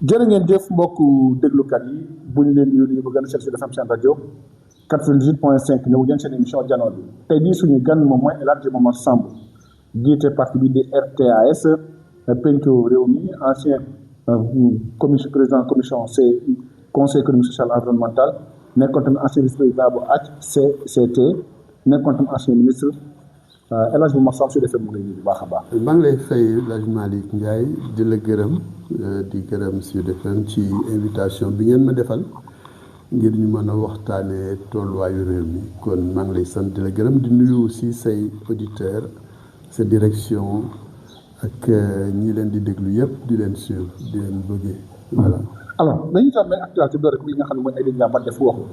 jërë ngeen jëf mbokku déglukat yi bu ñu leen nuyu bu gën a seet si FM seen rajo 98.5 ñëw ngeen seen émission Jano bi tey jii suñu gan moom mooy El Hadji Momar Samb jiite parti bi di RTA-S penco réew mi ancien commission président commission conseil économique social environnemental nekkoon tamit ancien vice-président bu HCCT nekkoon tamit ancien ministre El Hadji Momar Samb su defee mu ngi lay nuyu bu baax a baax. maa ngi lay fay El Hadji Malick Ndiaye di la gërëm di gërëm Sud FM ci invitation bi ngeen ma defal ngir ñu mën a waxtaanee tolluwaayu réew mi kon maa ngi lay sant di la gërëm di nuyu aussi say auditeurs sa direction ak ñi leen di déglu yëpp di leen suivre di leen bëggee voilà. alors dañuy tàmbali actualité bi rek li nga xam ne mooy ay dégâts ba def waxu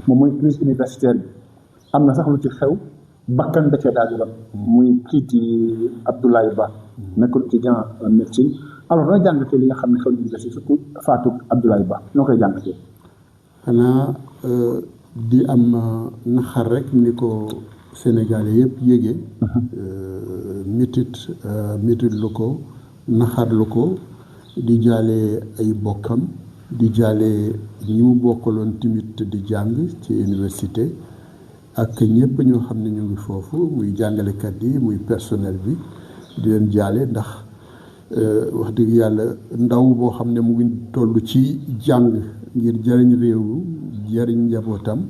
moom mooy crise universitaire bi am na sax lu ci xew bakkan da cee daal di rab muy kii di Abdoulaye Ba nekkoon étudiant en médecine alors dana jàngatee li nga xam ne xew na université surtout faatu Abdoulaye Ba noo koy jàngatee. xanaa di am naxar rek ni ko Sénégalais yëpp yéege métit lu ko naxar lu ko di jaale ay bokkam di jaale ñi mu bokkaloon tamit di jàng ci université ak ñëpp ñoo xam ne ñu ngi foofu muy jàngalekat yi muy personnel bi di leen jaale ndax wax dëgg yàlla ndaw boo xam ne mu ngi toll ci jàng ngir jariñ réew jariñ njabootam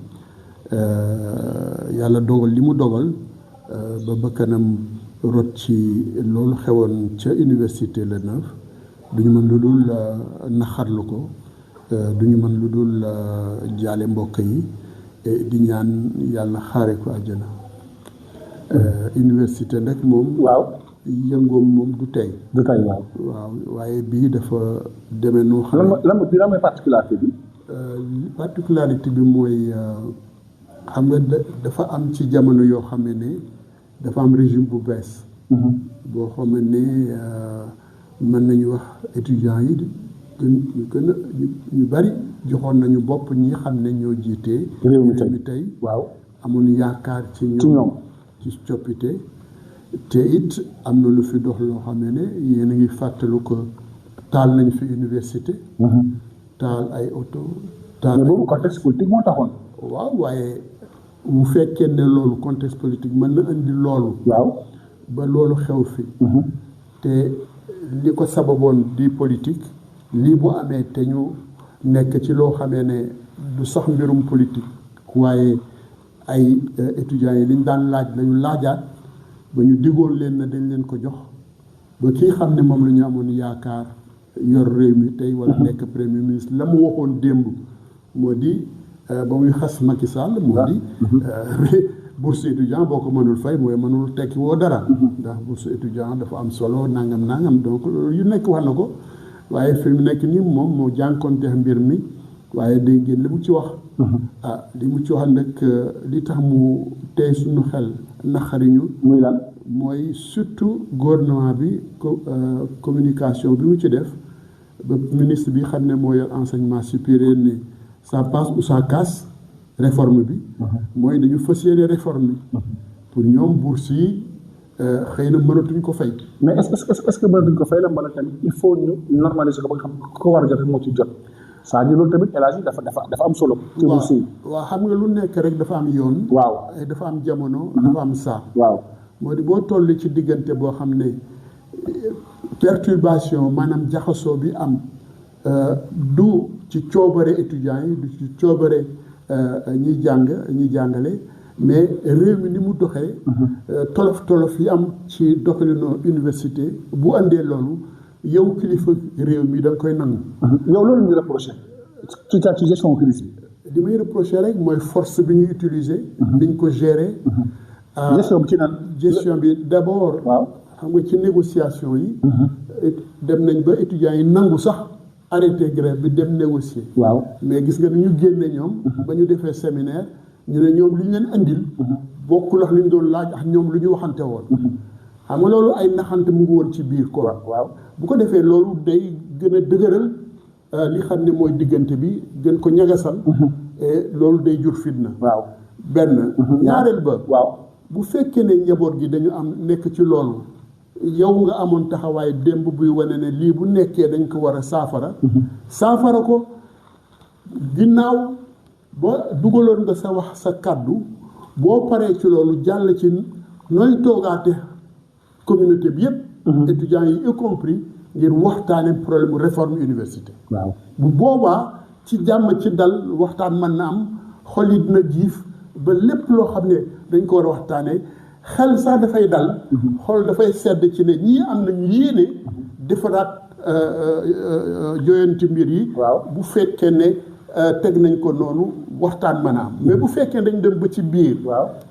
yàlla dogal li mu dogal ba bakkanam rot ci loolu xewoon ca université Le Neuf duñu mën lu dul naxarlu ko duñu mën lu dul jaale mbokk yi di ñaan yàlla xaare ko àjjana université nag moom waaw yëngoom moom du tey waaw waaye bii dafa demee noo xam lan mooy particularité bi particularité bi mooy xam nga dafa am ci jamono yoo xam ne dafa am régime bu bees boo xam ne mën nañu wax étudiants yi ñu bari joxoon nañu bopp ñi xam ne ñoo jiitee réew mi tey waaw amoon yaakaar ci ñoom ci coppite te it am na lu fi dox loo xam ne yéen a ngi fàttalu ko taal nañ fi université taal ay oto taal boobu contexte politique moo taxoon waaw waaye bu fekkee ne loolu contexte politique mën na indi loolu waaw ba loolu xew fi te li ko sababoon di politique lii bu amee te ñu nekk ci loo xamee ne du sax mbirum politique waaye ay étudiants yi liñ daan laaj lañu laajaat ba ñu digoon leen na dañ leen ko jox ba kii xam ne moom la ñu amoon yaakaar yor réew mi tey wala nekk premier ministre la mu waxoon démb moo di ba muy xas Macky Sall moo di bourse étudiant boo ko mënul fay mooy mënul tekki woo dara ndax bourse étudiant dafa am solo nangam donc yu nekk wax na ko waaye fi mu nekk nii moom moo jànkoonteex mbir mi waaye dégg ngeen li mu ci wax li mu ci wax nag li tax mu tey suñu xel naqariñu muy lan mooy surtout gouvernement bi communication bi mu ci def ba ministre bi xam ne moo yor enseignement supérieur ne ça passe ou ça casse réforme bi mooy dañu fas yéene réforme bi pour ñoom bourse yi xëy na mënatuñ ko fay mais est-ce que mënatuñ ko fay la mbala tamit il faut ñu normaliser ko ba nga xam ko war a jot moo ci jot c'est-à-dire loolu tamit El Hadji dafa am solo ci bourse yi waaw xam nga lu nekk rek dafa am yoon waaw dafa am jamono dafa am saa waaw moo di boo toll ci diggante boo xam ne perturbation maanaam jaxasoo bi am du ci coobare étudiants yi du ci coobare ñiy jàngale mais réew mi ni mu doxee tolof yi am ci doxalinu université bu andee loolu yow kilifa réew mi da nga koy nangu. yow loolu ñu reproché ci gestion crise bi. li may reproché rek mooy force bi ñuy utiliser. niñ ko gérer. gestion bi ci nan. gestion bi d'abord. waaw xam nga ci négociation yi. dem nañ ba étudiants yi nangu sax arrêté grève bi dem négocier. waaw mais gis nga ni ñu génne ñoom. ba ñu defee séminaire ñu ne ñoom lu ñu leen andil. bokkul ak li ñu doon laaj ak ñoom lu ñu waxante woon. xam nga loolu ay naxante mu ngi woon ci biir quoi. waaw bu ko defee loolu day gën a dëgëral li xam ne mooy diggante bi gën ko ñagasal. et loolu day jur fitna. waaw benn. ñaareel ba. waaw bu fekkee ne njaboot gi dañu am nekk ci loolu yow nga amoon taxawaay démb buy wane ne lii bu nekkee dañ ko war a saafara ko ginnaaw ba dugaloon nga sa wax sa kàddu boo paree ci loolu jàll ci nooy toogaate communauté bi yépp étudiants yi y compris ngir waxtaane problème réforme université waaw bu boobaa ci jàmm ci dal waxtaan mën na am xol yi dina jiif ba lépp loo xam ne dañ ko war a waxtaanee xel sax dafay dal xol dafay sedd ci ne ñii am nañu yéene defaraat joyanti mbir yi bu fekkee ne teg nañ ko noonu waxtaan mën a am mais bu fekkee dañ dem ba ci biir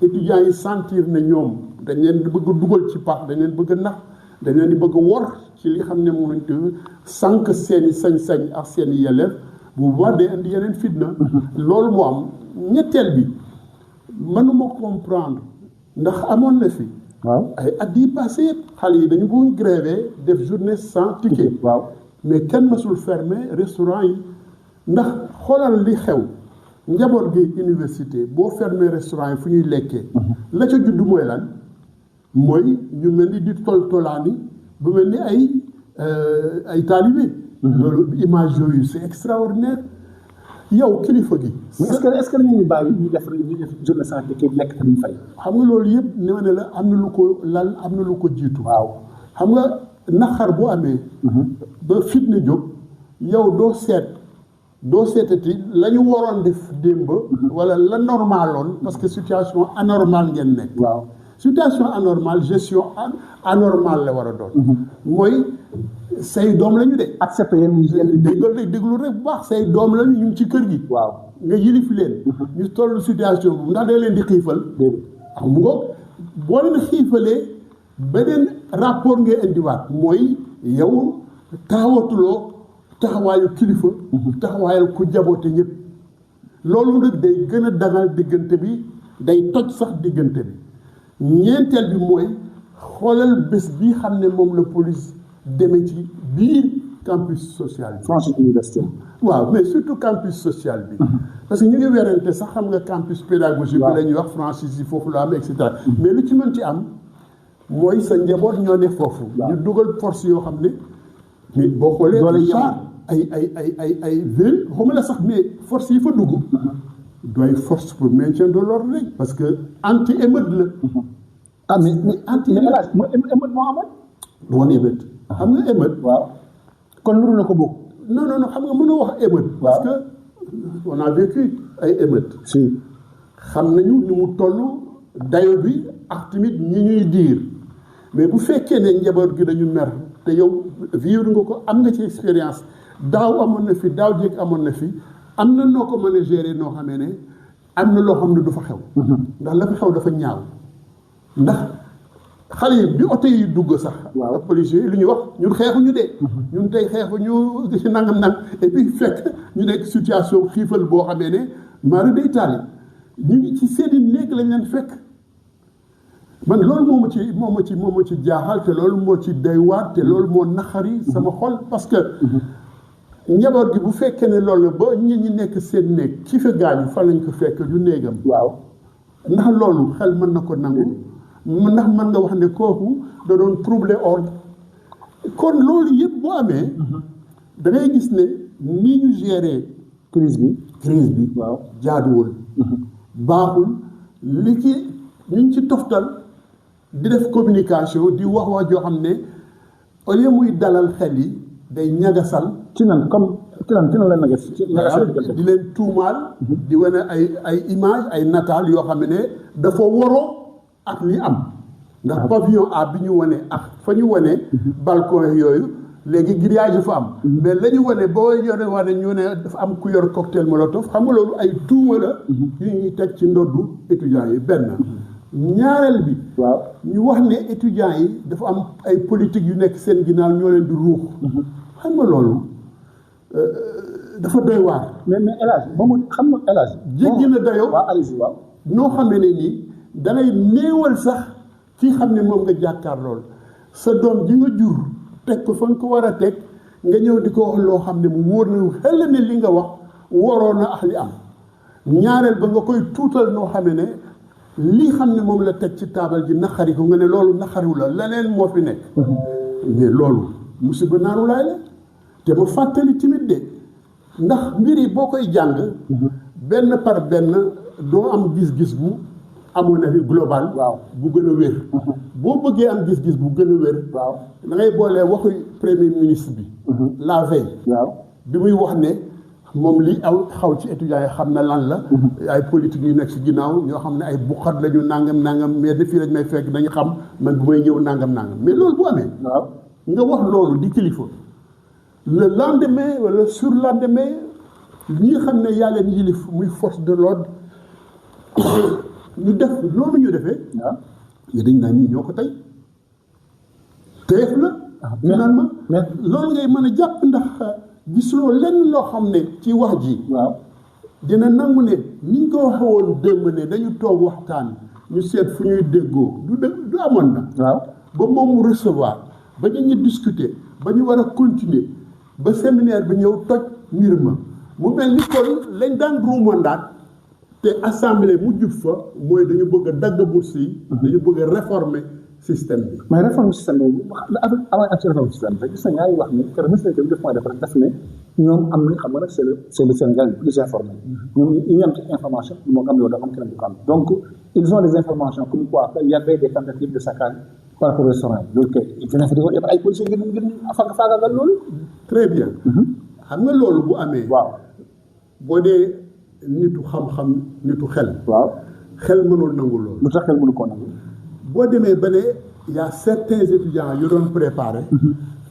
étudiants yi sentir ne ñoom dañ leen di bëgg a dugal ci pax dañ leen bëgg a nax dañ leen di bëgg a wor ci li xam ne moom lañ tudd sànq seeni sañ-sañ ak seeni yelleef bu boobaa day indi yeneen fitna loolu moo am ñetteel bi mënuma comprendre ndax amoon na fi ay at yi passé yëpp xale yi dañu bëgg grévé def journée sans ticket mais kenn mësul fermé restaurant yi ndax xoolal li xew njaboot gi université boo fermé restaurant yi fu ñuy lekkee la ca juddu mooy lan mooy ñu mel ni di tolaani bu mel ni ay taalibe loolu image yooyu c'est extraordinaire yow kilifa gi. mais est-ce que ñu bàyyi ñu def journée sans ticket lekk te duñ fay. xam nga loolu yëpp ni ma ne la am na lu ko lal am na lu ko jiitu. xam nga naqar bu amee. ba fitna jóg yow doo seetati la ñu waroon def démb. wala la normaloon parce que situation anormale ngeen nekk. situation anormale gestion anormale la war a doon. mooy say doom la ñu de. accepté yéen déglu rek bu baax say doom la ñu ngi ci kër gi. nga yilif leen. ñu toll situation bu ndax da leen di xiifal. xam nga boo leen xiifalee beneen rapport ngay indiwaat mooy yow taxawatuloo taxawaayu kilifa. taxawaayal ku jaboote ñëpp. loolu nag day gën a dangal diggante bi day toj sax diggante bi. ñeenteel bi mooy xoolal bés bi xam ne moom la police demee ci biir campus social bi. franchise université. mais surtout campus social bi. parce que ñu ngi werante sax xam nga campus pédagogique bi la ñuy wax franchise yi foofu la am et cetera. mais lu ci mën ci am mooy sa njaboot ñoo ne foofu. ñu dugal force yoo xam ne mais boo xoolee. ay ville xawma la sax mais force yi fa dugg. doy force pour maintien de l'ordre rek parce que anti émeute la. mais anti émeute moo amoon. woon émeute. xam nga émeute. kon nuru na ko bokk. non xam nga mën a wax émeute. parce que on a vécu ay émeute. xam nañu ni mu toll dayo bi ak tamit ñi ñuy diir mais bu fekkee ne njaboot gi dañu mer te yow vivre nga ko am nga ci expérience daaw amoon na fi daaw jéeg amoon na fi. am na noo ko mën a gérer noo xamee ne am na loo xam ne du fa xew. ndax la fa xew dafa ñaaw. ndax xale yi bi oto yi dugg sax. ak policiers yi lu ñuy wax ñun xeexuñu de. ñun tey xeexuñu ci nangam et puis fekk ñu nekk situation xiifal boo xamee ne mara day taali ñu ngi ci seeni néeg lañ leen fekk. man loolu moo ma ci jaaxal te loolu moo ci doy waar te loolu moo naqari sama xol parce que. njaboot gi bu fekkee ne loolu ba ñi nekk seen néeg ci fa gaañu fa lañ ko fekk du néegam. ndax loolu xel mën na ko nangu. ndax mën nga wax ne kooku da doon troubler ordre. kon loolu yëpp bu amee. da ngay gis ne ni ñu gérer crise bi. jaaduwul. baaxul li ci ñu ci toftal di def communication di wax joo xam ne au lieu muy dalal xel yi day ñagasal. ci nan la nagas di leen tuumaal. di wane ay image ay nataal yoo xam ne dafa waroo ak li am. ndax pavillon A bi ñu wane ak fa ñu wane. balcon yooyu léegi grillage fa am. mais la ñu wane boo wane ñu ne dafa am ku yor cocktail molotov xam nga loolu ay tuuma la. yu ñuy teg ci ndoddu étudiants yi benn. ñaareel bi. ñu wax ne étudiants yi dafa am ay politique yu nekk seen ginnaaw ñoo leen di ruux. xam nga loolu. dafa doy waar. mais El Hadj moom xam nga El Hadj. jéggi na dayoo. noo xamee ne nii dalay néewal sax kii xam ne moom nga jàkkaar lool sa doom ji nga jur teg ko fa nga ko war a teg nga ñëw di ko wax loo xam ne mu wóor na xel ne li nga wax waroon na ak li am ñaareel ba nga koy tuutal noo xamee ne li xam ne moom la teg ci taabal ji naqari ko nga ne loolu naqariwu la leneen moo fi nekk mais loolu musiba naaru laay la te ma fàttali timit de ndax mbir yi boo koy jàng benn par benn doo am gis-gis bu amoon na fi global bu gën a wér boo bëggee am gis-gis bu gën a wér da ngay boolee waxu premier ministre bi la veille bi muy wax ne moom li xaw ci étudiants yi xam na lan la ay politique yu nekk si ginnaaw ñoo xam ne ay buxat lañu nangam mais de fii lañ may fekk dañu xam man bu may ñëw nangam mais loolu bu amee nga wax loolu di kilifa le lendemain wala surlendemain ñi nga xam ne yaa leen yilif muy force de l'ordre ñu def loolu ñu defee mais dañ naan ñii ñoo ko tey teef la finalement loolu ngay mën a jàpp ndax gisuloo lenn loo xam ne ci wax ji dina nangu ne niñ ko waxe woon démb ne dañu toog waxtaan ñu seet fu ñuy déggoo du amoon na ba moom mu recevoir ba ñu discuter ba ñu war a continuer ba séminaire bi ñëw toj mbir ma mu mel ni kon lañ daan ruumandaat te assemblée mu jub fa mooy dañu bëgg a dagg bourse yi dañu bëgg a réformer système bi mais réforme système boobu avant ak ci réforme système bi gis na ñaari wax ni que ministre bi def mooy def ne ñoom am na xam nga nag c'est le Sénégal plus informé ñoom ñu am ci information moo am yow da am keneen bu ko am donc ils ont des informations comme quoi il y avait des tentatives de saccage par rapport au restaurant loolu kay dina fa defoon ay policiers ngir faagaagal loolu très bien xam nga loolu bu amee boo dee nitu xam-xam nitu xel xel mënul nangu loolu lu tax xel mënu koo nangu boo demee ba ne y a certains étudiants yu doon préparé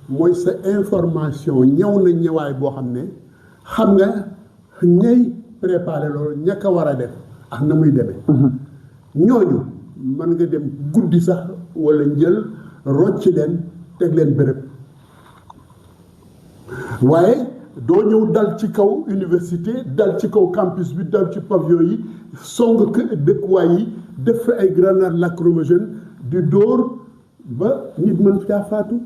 mooy sa information ñëw na ñëwaay boo xam ne xam nga ñay préparé loolu ña ko war a def ak na muy demee ñooñu mën nga dem guddi sax wala njël rocci leen teg leen béréb waaye doo ñëw dal ci kaw université dal ci kaw campus bi dal ci pavillon yi song dëkkuwaay yi def fa ay grenades lacrymogènes di dóor ba nit mën caa faatu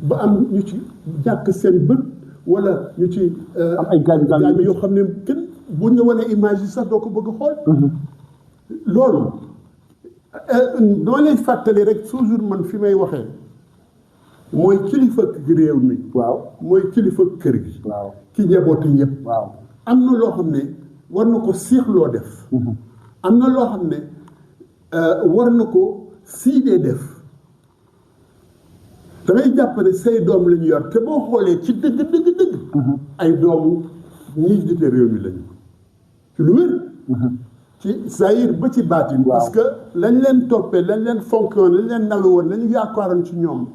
ba am ñu ci jàkk seen bët wala ñu ci am ay gaañu yoo xam ne kenn bu ñu wanee image yi sax doo ko bëgg a xool loolu doo lay fàttali rek toujours man fi may waxee mooy kilifa réew mi mooy kilifa kër gi ki njabootu ñëpp am na loo xam ne war na ko siixloo def am na loo xam ne war na ko siidee def dangay jàpp ne say doom la ñu yor te boo xoolee ci dëgg ay doomu ñi jiite réew mi lañu ci lu wér ci zahir ba ci baatin parce que lañ leen toppee lañ leen fonkoon lañ leen nawe woon lañu yaakaaroon ci ñoom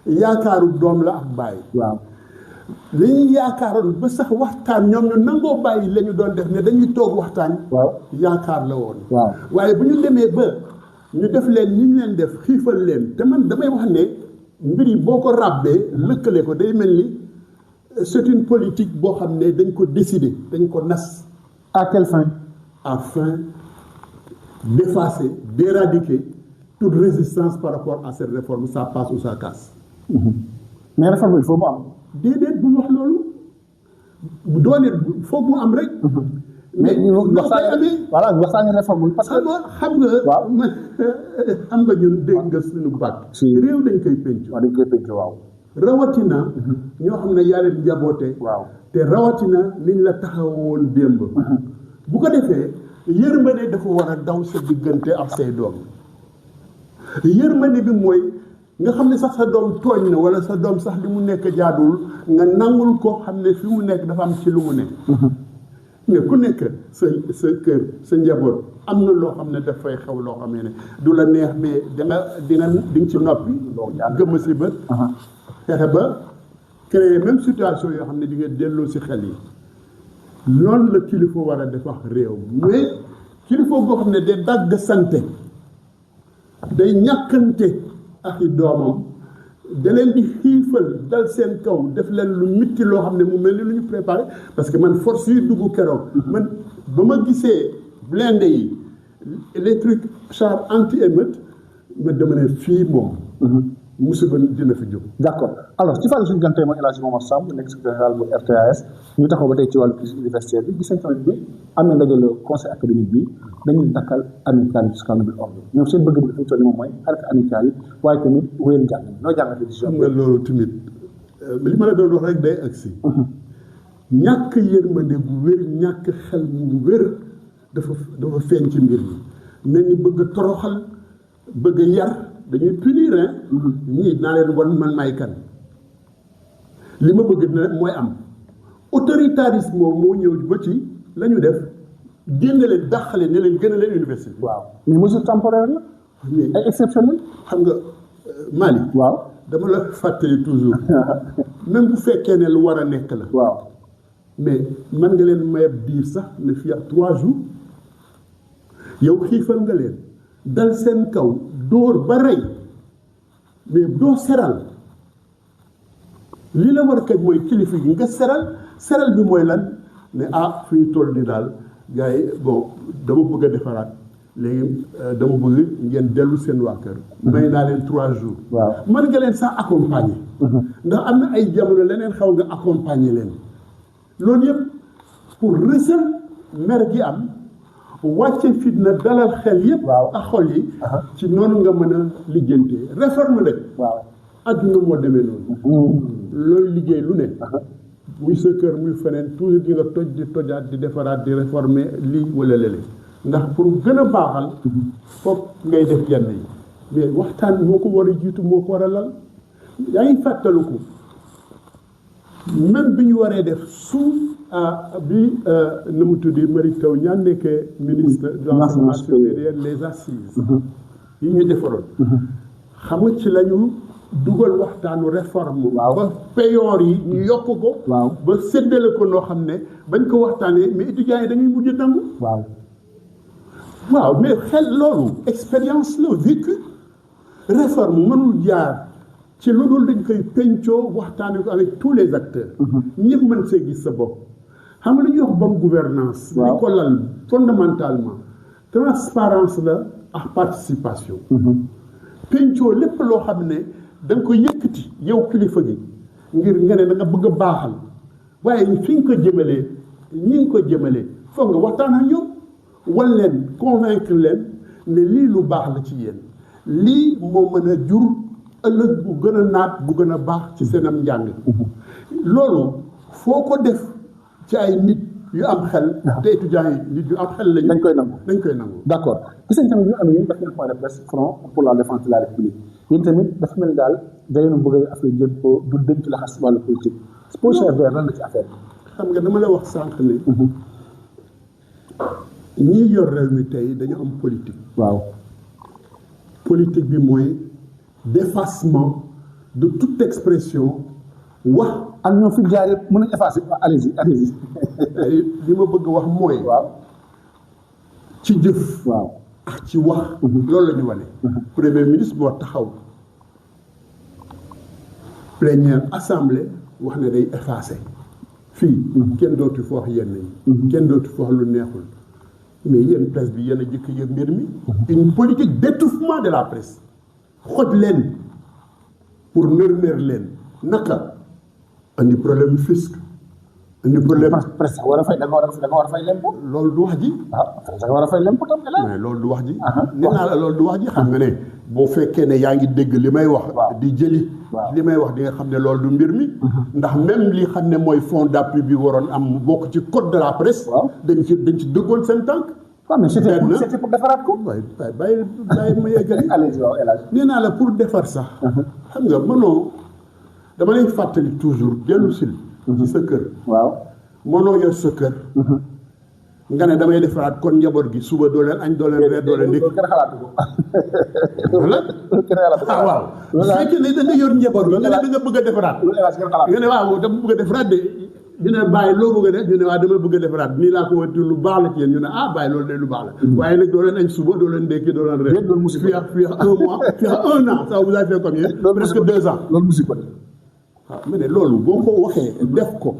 yaakaaru doom la ak bàyyi li ñu yaakaaroon ba sax waxtaan ñoom ñu nangoo bàyyi la ñu doon def ne dañuy toog waxtaan yaakaar la woon waaye bu ñu demee ba ñu def leen ñi ñu leen def xiifal leen te man damay wax ne mbir yi boo ko ràbbee lëkkale ko day mel ni c'est une politique boo xam ne dañ ko décider dañ ko nas à quelle fin afin d'effacer d'éradiquer toute résistance par rapport à cette réforme ça passe ou ça casse mais réforme il faut mu am déedéet bu wax loolu bu doonee foog mu am rek mais ñu amee voilà ñu waxtaanee réforme parce que xam nga xam nga ñun dégg nga suñu baat réew dañ koy penc rawatina ñoo xam ne yaa leen njaboote te rawatina liñ la taxawoon démb bu ko defee yërmande dafa war a daw sa diggante ak say doom yërmande bi mooy nga xam ne sax sa doom tooñ na wala sa doom sax li mu nekk jaaduwul nga nangul ko xam ne fi mu nekk dafa am ci lu mu nekk mais ku nekk sa kër sa njaboot am na loo xam ne dafay xew loo xam ne du la neex mais di nga ci noppi gëmm si bët fexe ba créer même situation yoo xam ne di nga delloo si xel yi noonu la kilifa war a def wax réew mais kilifa goo xam ne day dagg sante day ñàkkante ak i doomam da leen di xiifal dal seen kaw def leen lu mitti loo xam ne mu mel ni lu ñu préparé parce que man force yi dugg keroog man ba ma gisee blindé yi les trucs char anti émeute ma dama ne fii moom musiba dina fi jóg. d'accord alors ci fànn suñu gan tey mooy El Hadji Momar Samb nekk secrétaire général bu RTAS ñu taxaw ba tey ci wàllu crise universitaire bi gis nañ tamit bi am na ndaje le conseil académique bi dañuy dakkal amicale yi jusqu'à nouvel ordre ñoom seen bëgg-bëgg fi mu toll nii moom mooy arrêté amicale yi waaye tamit wéyal njàng mi noo jàngatee décision xam nga loolu tamit li ma la doon wax rek day agsi ñàkk yërmande gu wér ñàkk xel mu wér dafa feeñ ci mbir mi mel ni bëgg a toroxal bëgg a yar dañuy punir ñii naa leen wan man maay kan li ma bëgg na mooy am autoritarisme moom moo ñëw ba ci la ñu def génne leen dàqale ne leen gën a leen université. waaw mais mesure temporaire la. mais ay exceptionnel. xam nga Mali. waaw dama la fàttali toujours même bu fekkee ne lu war a nekk la. waaw mais mën nga leen mayab diir sax ne fii ak 3 jours yow xiifal nga leen dal seen kaw dóor ba rey mais doo seral li la war a kañ mooy kilifa gi nga seral bi mooy lan ne fi ñu toll ni daal gars yi bon dama bëgg a defaraat léegi dama bëgg ngeen dellu seen waa kër may naa leen 3 jours waaw mën nga leen sax accompagner ndax am na ay jamono leneen xaw nga accompagner leen loolu yëpp pour rësal mer gi am wàcce fitna dalal xel yëpp ak xol yi ci noonu nga mën a lijjantee réforme nag adduna moo demee noonu looy liggéey lu ne muy sa kër muy feneen toujours di nga toj di tojaat di defaraat di réformer lii wala lële ndax pour gën a baaxal foog ngay def yenn yi mais waxtaan moo ko war a jiitu moo ko war a lal yaa ngi fàttaliku même bi ñu waree def suuf bi na mu tuddi Mary Teuw Niane nekkee ministre de l'enseignement supérieur les assises yi ñu defaroon xam nga ci la ñu dugal waxtaanu réforme ba payoor yi ñu yokk ko ba séddale ko noo xam ne bañ ko waxtaanee mais étudiants yi dañuy mujj nangu waaw mais xel loolu expérience la vécu réforme mënul jaar ci lu dul dañ koy pencoo waxtaanee ko avec tous les acteurs ñëpp mën see gis sa bopp xam nga lu ñuy wax bonne gouvernance li ko lal fondamentalement transparence la ak participation pencoo lépp loo xam ne da nga ko yëkkati yow kilifa gi ngir nga ne da nga bëgg a baaxal waaye fi nga ko jëmalee ñi nga ko jëmalee foog nga waxtaan ak ñoom wan leen convaincre leen ne lii lu baax la ci yéen lii moo mën a jur ëllëg bu gën a naat bu gën a baax ci seenam njàng loolu foo ko def ci ay nit yu am xel te étudiants yi nit yu am xel lañu dañ koy nangu d'accord gis nañ tamit ñu amee yéen def ngeen point de presse front pour la défense de la république yéen tamit dafa mel ni daal dañu bëgg a affaire jël ko du dem ci la xas wàllu politique position vert lan la ci affaire xam nga dama la wax sànq ne ñii yor réew mi tey dañu am politique politique bi mooy d'effacement de toute expression wax ak ñoom fi jaar yëpp mën nañu effacer allez-y li ma bëgg wax mooy ci jëf ak ci wax loolu la ñu wane premier ministre moo taxaw plénière assemblée wax ne day effacer fii kenn dootu fa wax yenn yi kenn dootu fa wax lu neexul mais yéen presse bi yéen a jëkk yëg mbir mi une politique d'étouffement de la presse xoj leen pour nërmeer leen naka andi problème fisc andi problème presse war a fay da nga war a fay lempo loolu du wax ji da nga war a fay lempo tam mais loolu du wax ji nee naa la loolu du wax ji xam nga ne boo fekkee ne yaa ngi dégg li may wax di jëli li may wax di nga xam ne loolu du mbir mi ndax même li xam ne mooy fonds d'appui bi waroon am bokk ci code de la presse dañ ci dëggoon seen tànk mais c'était pour defaraat ko waay bàyyi ma yeggali nee naa la pour defar sax xam nga mënoo dama lay fàttali toujours dellu sil ci sa kër mënoo yor sa kër nga ne damay defaraat kon njaboot gi suba doo leen añ doo leen reer doo leen ndékki waaw su fekkee ne da nga yor njaboot gi nga ne da nga bëgg a defaraat nga ne waaw dama bëgg a defaraat de ñu ne bàyyi loo bëgg a def ñu ne waaw dama bëgg a defaraat nii laa ko wati lu baax la ci yéen ñu ne bàyyi loolu de lu baax la waaye nag doo leen añ suba doo leen ndékki doo leen reer fii ak 1 mois fii ak 1 an ça vous a fait combien presque 2 ans loolu musi ko waaw mais ne loolu boo ko waxee def ko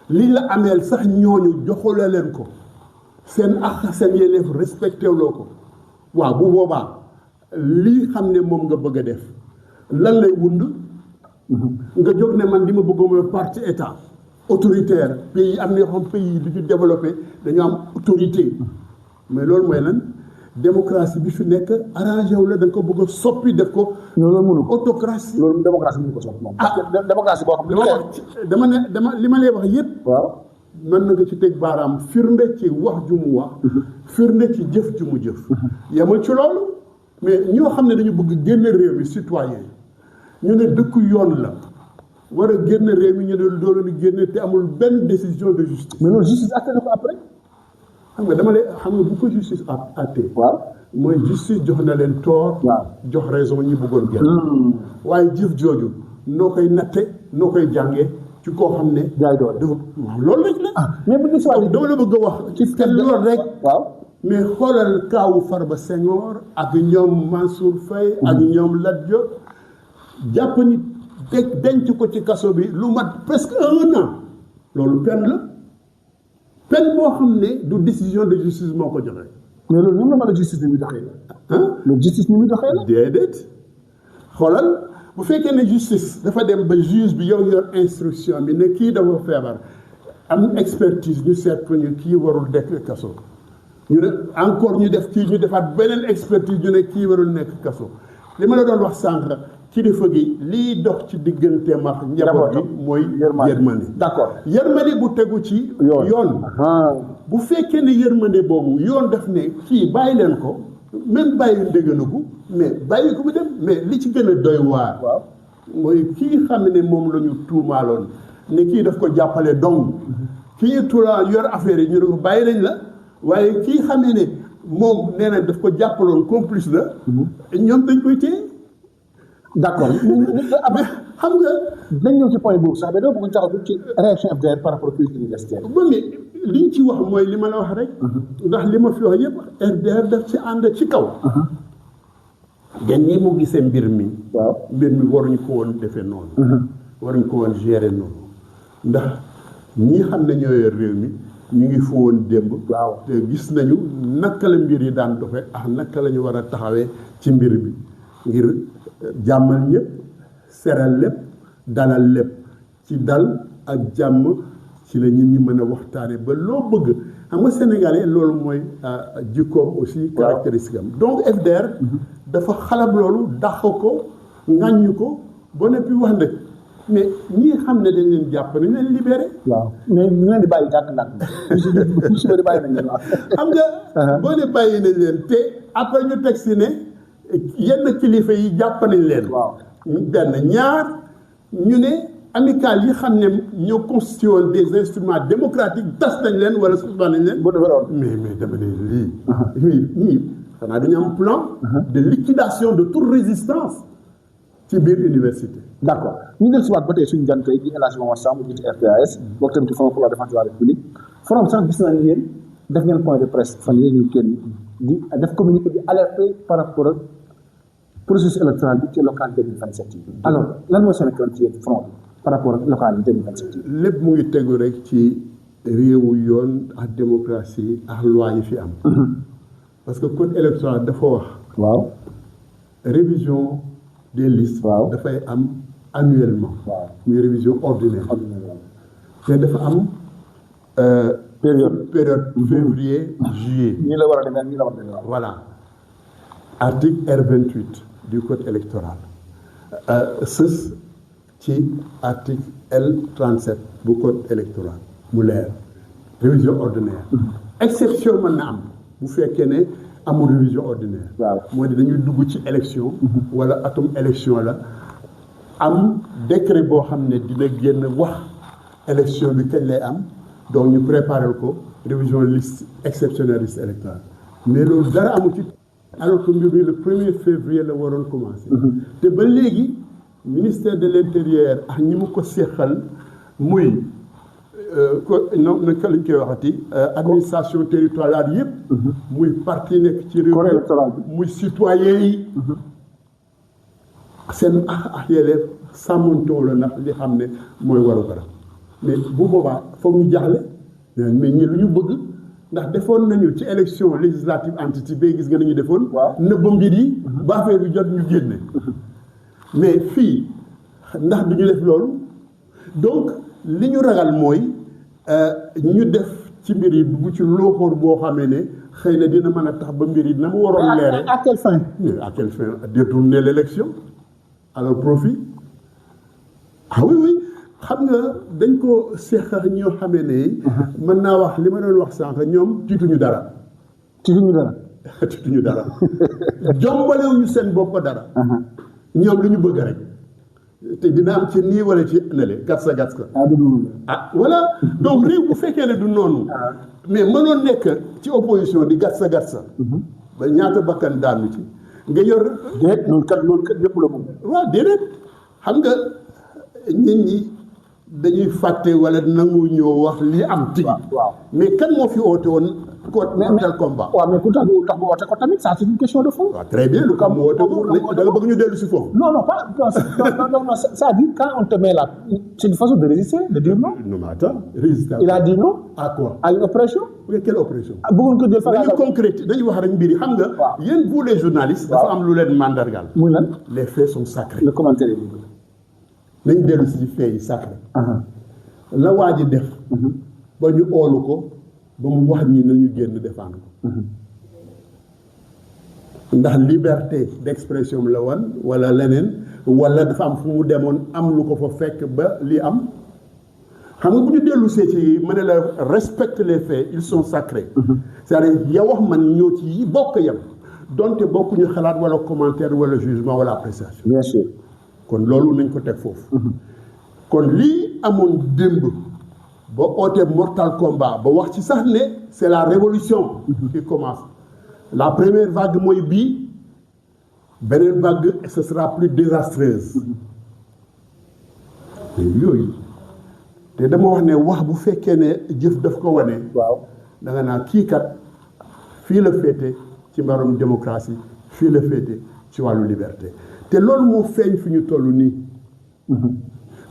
li la ameel sax ñooñu joxula leen ko seen ak seen yelleef respecté loo ko waaw bu boobaa lii xam ne moom nga bëgg a def lan lay wund nga jóg ne man li ma bëgg mooy parti état autoritaire pays am na yoo xam pays li ñu développé dañu am autorité mais loolu mooy lan démocratie bi fi nekk arrangé wu la da nga ko bëgg a soppi def ko. loolu mënu ko autocratie. loolu démocratie mënu ko soppi moom. parce que démocratie boo xam ne. dama li ma lay wax yëpp. waaw mën na nga ci teg baaraam firnde ci wax ju mu wax. firnde ci jëf ju mu jëf. yemul ci loolu mais ñoo xam ne dañu bëgg génne réew mi citoyen ñu ne dëkku yoon la war a génne réew mi ñu ne doole ni génne te amul benn décision de justice. mais loolu justice àtte na ko après. xam nga dama lay xam nga bu ko justice àtte. waaw mooy justice jox na leen tort. waaw jox raison ñi bëggoon génn. waaye jëf jooju noo koy natte noo koy jàngee ci koo xam ne. jaay doole waaw loolu rek la. mais bu ñu si wàllu dama la bëgg a wax. ci loolu rek. waaw mais xoolal kaawu Farba Senghor ak ñoom Mansour Faye ak ñoom Lat Diop jàpp ni denc ko ci kaso bi lu mat presque 1 an loolu peine la peine boo xam ne du décision de justice moo ko joxe. mais loolu ñoom la mën a justice ni muy doxee la. loolu justice ni muy doxee la. déedéet xoolal bu fekkee ne justice dafa dem ba juge bi yow yor instruction bi ne kii dafa feebar am expertise ñu seet ko ñu kii warul dekk kaso. ñu ne encore ñu def kii ñu defaat beneen expertise ñu ne kii warul nekk kaso li ma la doon wax sànq kilifa gi liy dox ci digganteem ak njaboot gi mooy yërmande. d'accord yërmande bu tegu ci yoon. bu fekkee ne yërmande boobu yoon def ne kii bàyyi leen ko même bàyyi ndéganagu mais bàyyi ko mu dem mais li ci gën a doy waar. waaw mooy kii xam ne moom la ñu tuumaaloon ne kii daf ko jàppale dong kii tuumaal yor affaire yi ñu ne ko bàyyi nañ la. waaye kii xam ne moom nee na daf ko jàppaloon complice la. ñoom dañ koy téye. d'accord xam nga. dañ ñëw ci point boobu sax mais doo bëgg taxaw ci réaction FDR par rapport aux universitaires. ba mais liñ ci wax mooy li ma la wax rek. ndax li ma fi wax yëpp FDR daf ci ànd ci kaw. gan ñi mu gisee mbir mi. waaw mbir mi waruñu ko woon defee noonu. waruñu ko woon gérer noonu. ndax ñi xam ne ñoo yor réew mi. ñu ngi fu woon démb. waaw te gis nañu naka la mbir yi daan doxe ak naka la ñu war a taxawee ci mbir bi ngir jàmmal ñëpp seral lépp dalal lépp ci dal ak jàmm ci la nit ñi mën a waxtaane ba loo bëgg xam nga sénégalais loolu mooy jikkoom aussi caractéristique am donc FDR dafa xalab loolu dàq ko ŋàññ ko ba noppi wax nag mais ñi xam ne dañ leen jàpp nañ leen libéré. waaw mais ñu leen di bàyyi gàtt-gàtt. su ma di bàyyi nañ leen wax. xam nga boo ne bàyyi nañ leen te après ñu teg si ne yenn kilifa yi jàpp nañ leen. waaw benn ñaar ñu ne amical yi xam ne ñoo constitué woon des instruments démocratiques tas nañ leen wala suspend nañ leen. boo defee loolu. mais dama ne lii. ñii xanaa dañu am plan. de liquidation de toute résistance ci biir université. d'accord ñu del si waat ba tey suñu gan tey di El Hadji Momar Samb jiite FDAS bokk tamit ci Front pour la défense de la République Front sax gis nañ yéen def ngeen point de presse fan yii ñu kenn di def communiqué di alerter par rapport ak processus électoral bi ci local 2027 yi. alors lan mooy seen crainte yéen Front bi par rapport ak local 2027 yi. lépp mu ngi tegu rek ci réewu yoon ak démocratie ak loi yi fi am. parce que code électoral dafa wax. waaw révision des listes. waaw dafay am annuellement. waaw muy révision ordinaire. te dafa am. période février juillet. nii la war a demee nii la war a demee. voilà article R28 du code électoral sës ci article L37 bu code électoral mu leer révision ordinaire. exception mën na am bu fekkee ne amul révision ordinaire. waaw moo di dañuy dugg ci élection. wala atum élection la am décret boo xam ne dina génn wax élection bi kañ lay am donc ñu préparer ko révision liste exceptionnelle liste électorale mais loolu dara amu ci alors que mbir mi le 1er février la waroon commencer. te ba léegi ministère de l'intérieur ak ñi mu ko seqal muy naka lañ koy waxati administration territoriale yëpp. muy parti nekk ci réew mi muy citoyen yi. seen ak yelleef sàmmantoo la ndax li xam ne mooy waru garab mais bu boobaa foog ñu jaaxle mais ñi lu ñu bëgg ndax defoon nañu ci élection législative anticipée gis nga nañu defoon. waaw nëbb mbir yi. ba affaire bi jot ñu génne. mais fii ndax du ñu def loolu donc li ñu ragal mooy ñu def ci mbir yi bu ci looxoor boo xamee ne xëy na dina mën a tax ba mbir yi na mu waroon leere. à quelle fin? À quelle fin? Détourner l'élection à leur profit. Ah oui xam nga dañ ko seex ñoo xamee ne. mën naa wax li ma doon wax sànq ñoom tiituñu dara. tiituñu dara. jombalewuñu seen bopp dara. ñoom lu ñu bëgg rek. te dina am ci nii wala ci nele gatsa. Voilà donc réew bu fekkee ne du noonu. mais mënoon nekk ci opposition di gatsa. ba ñaata bakkan daanu ci. nga yor. déet loolu kat yëpp la moom. waaw déedéet xam nga nit ñi dañuy fàtte wala nangu ñoo wax li am tigi. waaw mais kan moo fi oote woon. tel combat. waaw mais ku tax bu oote ko tamit ça c'est une question de fond. waaw très bien lu kam oote ko da nga bëgg ñu dellu si foofu. non pas non ça dit quand on te met là c'est une façon de résister de dire non. Non mais attends résister. Il a dit non. À quoi? À une oppression. Quelle oppression? bëggoon ko jël fa dañu concret dañuy wax rek mbir yi xam nga. waaw yéen vous les journalistes. dafa am lu leen mandargal. muy lan. Les faits sont sacrés. le commentaire yi. nañ dellu si faits yi sacré. la waa ji def. ba ñu oolu ko ba mu wax ñi nañu génn défendre ko. ndax liberté d'expression la woon wala leneen wala dafa am fu mu demoon am lu ko fa fekk ba li am xam nga bu ñu dellu see ci ma ne la respecte les faits ils sont sacrés. c'est-à-dire ya wax man ñoo ci yi bokk yam donte bokkuñu xalaat wala commentaire wala jugement wala appréciation. bien sûr. kon loolu nañ ko teg foofu. kon lii amoon démb ba oote mortal combat ba wax ci sax ne c'est la révolution qui commence. La première vague mooy bii beneen vague ce sera plus désastreuse. yooyu te dama wax ne wax bu fekkee ne jëf daf ko wane. waaw da nga naa kii kat fii la féete ci mbarum démocratie fii la féete ci wàllu liberté te loolu moo feeñ fi ñu toll nii.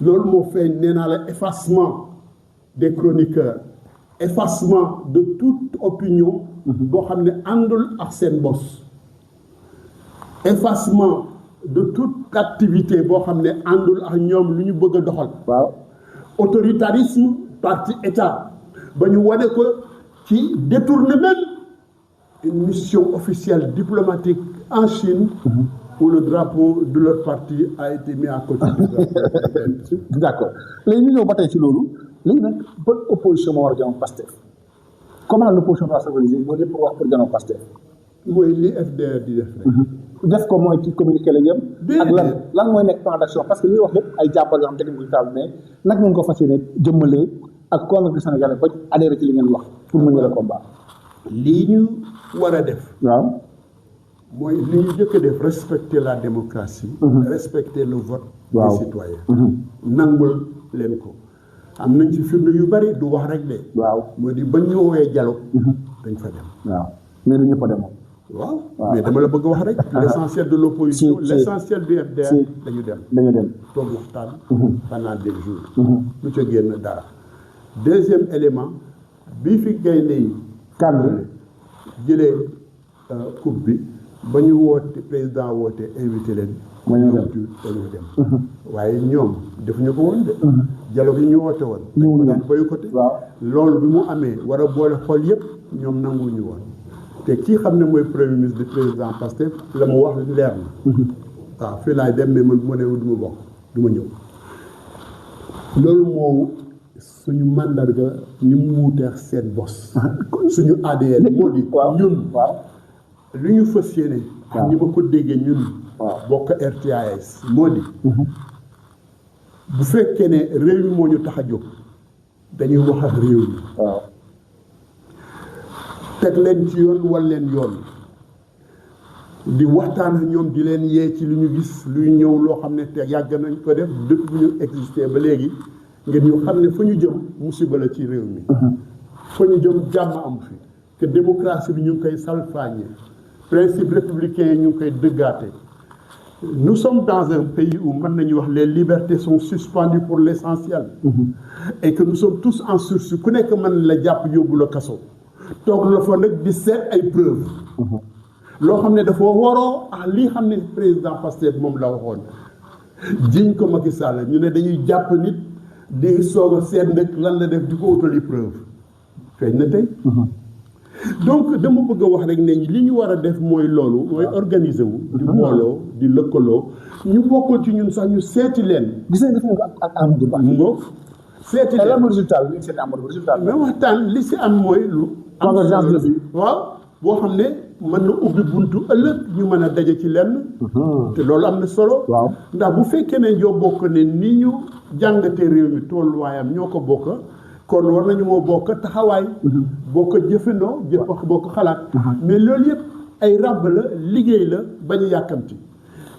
loolu moo feeñ nee naa la effacement des chroniqueurs effacement de toute opinion. boo xam ne àndul ak seen bos. effacement de toute activité boo xam ne àndul ak ñoom lu ñu bëgg a doxal. waaw autoritarisme parti état ba ñu wane ko ci détourner même une mission officielle diplomatique en Chine. où le drapeau de leur parti a été mis à côté du drapeau. D'accord léegi ñu ñëw ba tey ci loolu léegi nag ban opposition moo war a janoog Pastef comment l'opposition doit s'organiser moo def pour wax pour janoog Pastef. mooy li FDR di def rek. def ko mooy ci communiqué la yem. ak lan mooy nekk plan d'action parce que li ñuy wax lépp ay jàppal yoo xam te ne table mais nag ngeen ko fas yéene jëmmalee ak convaincre Sénégalais ba adhéré ci li ngeen wax pour mener le combat. lii ñu war a def. waaw. mooy li ñu jëkk def respecter la démocratie. respecter le vote. waaw des citoyens. nangul leen ko. am nañ ci firnde yu bari du wax rek de. waaw moo di ba ñu woowee dialogue. dañ fa dem. waaw mais du ñëpp a demoon. waaw mais dama la bëgg wax rek. l'essentiel de l'opposition l'essentiel du FDR. dañu dem dañu dem. toog waxtaan. pendant des jours. lu ca génn dara. deuxième élément bii fi gaynde yi. cadre jëlee coupe bi. ba ñu woote président woote invité leen. ma ñu dañoo dem. waaye ñoom defuñu ko woon de. dialogue yi ñu woote woon. ñëwuñu dañ ko boycotté. waaw loolu bi mu amee war a boole xol yëpp ñoom nanguwuñu woon. te kii xam ne mooy premier ministre du président Pastef la mu wax leer na. waaw fii laay dem mais man bu ma nee du ma bokk du ma ñëw. loolu moo suñu mandarga ni mu wuuteex seen bos. suñu ADN moo di. ñun waaw. lu ñu fas yéene. ak ñi ma ko déggee ñun. bokk RTAS moo di. bu fekkee ne réew mi moo ñu tax a jóg dañuy wax ak réew mi. waaw. teg leen ci yoon wal leen yoon di waxtaan ak ñoom di leen yee ci lu ñu gis luy ñëw loo xam ne te yàgg nañ ko def depuis bu ñu existé ba léegi ngeen ñu xam ne fa ñu jëm musiba la ci réew mi. fa ñu jëm jàmm am fi que démocratie bi ñu ngi koy salfaañe principe républicain yi ñu ngi koy dëggaate. Nous sommes dans un pays où mën nañu wax les libertés sont suspendues pour l'essentiel. Et que nous sommes tous en sursis ku nekk mën la jàpp yóbbu la kaso toog la fa nag di seet ay preuves. loo xam ne dafa waroo ah lii xam ne président Pastef moom la waxoon jiñ ko Macky Sall ñu ne dañuy jàpp nit di soog a seet nag lan la def di ko utal preuve feeñ na tey. donc dama bëgg a wax rek ne li ñu war a def mooy loolu mooy organiser wu. di booloo di lëkkaloo ñu bokkul ci ñun sax ñu seeti leen. gis nañ def nañ ko ak Amadou Ba. ngoog seeti leen lan résultat bi seeti Amadou Ba résultat bi. mais waxtaan li si am mooy lu. convergence de vie. waaw boo xam ne mën na ubbi buntu ëllëg ñu mën a daje ci lenn. te loolu am na solo. waaw ndax bu fekkee ne ñoo bokk ne ni ñu jàngatee réew mi tolluwaayam ñoo ko bokk. kon war nañu moo bokk taxawaay. bokk jëfandoo bokk xalaat. mais loolu yëpp ay ràbb la liggéey la bañ a yàkkamti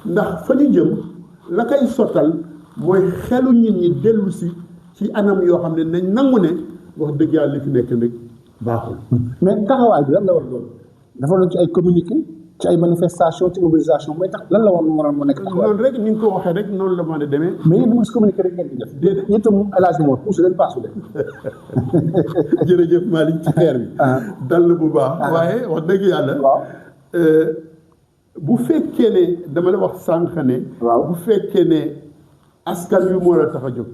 ndax fa ñu jëm la koy sottal mooy xelu nit ñi dellu si ci anam yoo xam ne nañ nangu ne wax dëgg yàlla li fi nekk nag baaxul. mais taxawaay bi lan la war a doon dafa doon ci ay communiqué ci ay manifestation ci mobilisation mooy tax lan la war a nekk. noonu rek ni nga ko waxee rek noonu la mën a demee. mais yéen a communiqué rek ngeen di def. déedéet yéen itam El Hadj Mor pousse leen paasu leen. jërëjëf Malick ci xeer bi. dal na bu baax. waaye wax dëgg yàlla. waaw. bu fekkee ne dama la wax sànq ne. waaw bu fekkee ne askan wi moo la tax a jóg.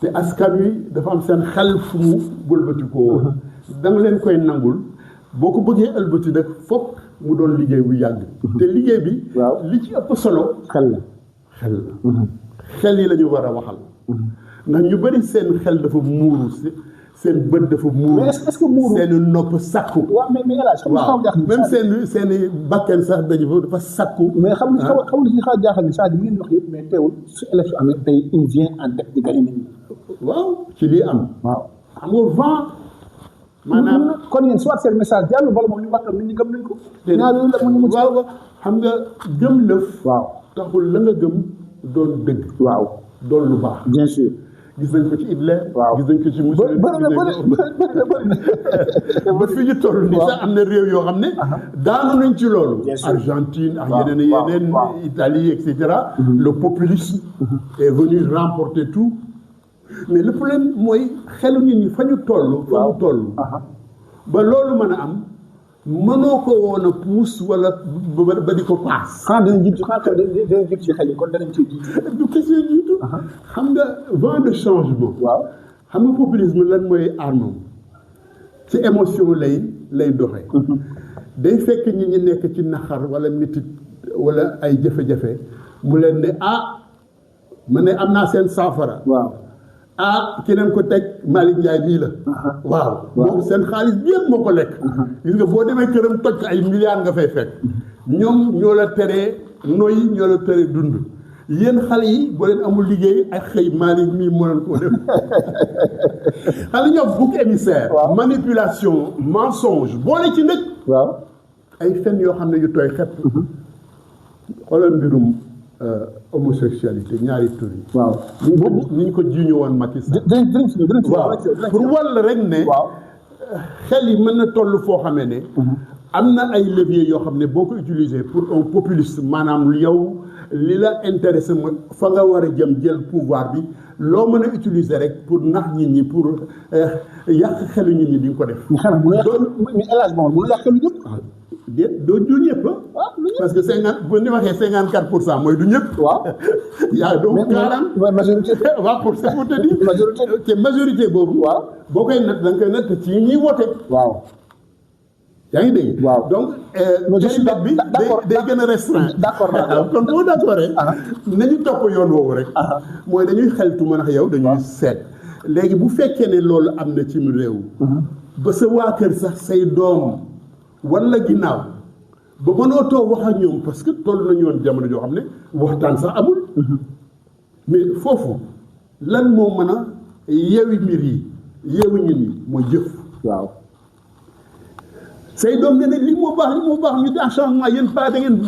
te askan wi dafa am seen xel fu mu bëlbatikoo. da nga leen koy nangul boo ko bëggee ëlbati nag fokk mu doon liggéey bu yàgg. te liggéey bi. waaw li ci ëpp solo. xel la xel yi la ñu war a waxal. ndax ñu bëri seen xel dafa muuru seen bët dafa muuru. mais est-ce que muuru seen nopp sakku. waaw mais El Hadj waaw même seen i bakken sax dañu dafa sakku. mais xam nga si xaw jaaxal ni c'est-à-dire li ngeen wax yëpp mais teewul su élection amee tey il vient en tête di gagner nit ñi. waaw ci lii am. waaw xam nga vent. maanaam kon yéen soit seen message jàll bala moom li wax nit ñi gëm nañ ko. ñaar yooyu la mu waaw xam nga gëm lëf. waaw taxul la nga gëm doon dëgg. waaw doon lu baax. bien sûr. gis nañ ko ci Hitler. waaw gis nañ ko ci Mussolini. bëri na ba fi ñu toll nii sax am na réew yoo xam ne. daanu nañ ci loolu. Argentine ak yeneen Italie et cetera. le populisme est venu remporter tout. mais le problème mooy xelu nit ñi fa ñu toll. fa mu toll. ba loolu mën a am mënoo ko woon a puus wala ba di ko paas. xanaa danañ jiitu danañ jiitu ci xel yi kon danañ ci jiitu. du question jiitu. xam nga vent de changement. waaw xam nga populisme lan mooy arme ci émotion lay doxee. day fekk ñi ñi nekk ci naxar wala métit wala ay jafe-jafe mu leen ne ma ne am naa seen saafara. waaw. ki leen ko teg Malick Ndiaye mii la. waaw moom seen xaalis bi yëpp moo ko lekk. gis nga boo demee këram toj ay milliards nga fay fekk. ñoom ñoo la teree noyyi ñoo la teree dund. yéen xale yi boo leen amul liggéey ak xëy Malick mii moo leen ko def. xale ñoom bouc émissaire. manipulation mensonge boole ci nag. waaw ay fen yoo xam ne yu tooy xepp. xoolal mbirum. homosexualité ñaari tur yi. waaw ni ñu ko jiiñu woon Macky Sall. waaw pour wàll rek ne. waaw xel yi mën na toll foo xamee ne. am na ay leviers yoo xam ne boo ko utiliser pour un populiste maanaam yow li la intéressé mooy fa nga war a jël pouvoir bi loo mën a utiliser rek pour nax nit ñi pour yàq xelu nit ñi di nga ko def. mais El Hadj Mor mu yàq xelu ñëpp. du ñëpp parce que 50 bu ñu waxee 54% mooy du ñëpp. waaw. yaa donc 40 majorité. waaw pour c'est pour te dire. majorité te majorité boobu. waaw boo koy natt da nga koy natt ci ñuy woote. waaw. yaa ngi dégg. waaw donc. périmètre bi day gën a restreint. d'accord kon boo d'accord nañu topp yoon woowu rek. mooy dañuy xeltu mën a yow dañuy seet. léegi bu fekkee ne loolu am na ci réew. ba sa waa kër sax say doom. wala ginnaaw ba mënootoo wax ak ñoom parce que toll nañu woon jamono joo xam ne waxtaan sax amul. mais foofu lan moo mën a yeewi mbir yi yeewi ñun yi mooy jëf. waaw. say doom ne ne lii moo baax ñu daa changement yéen pas da ngeen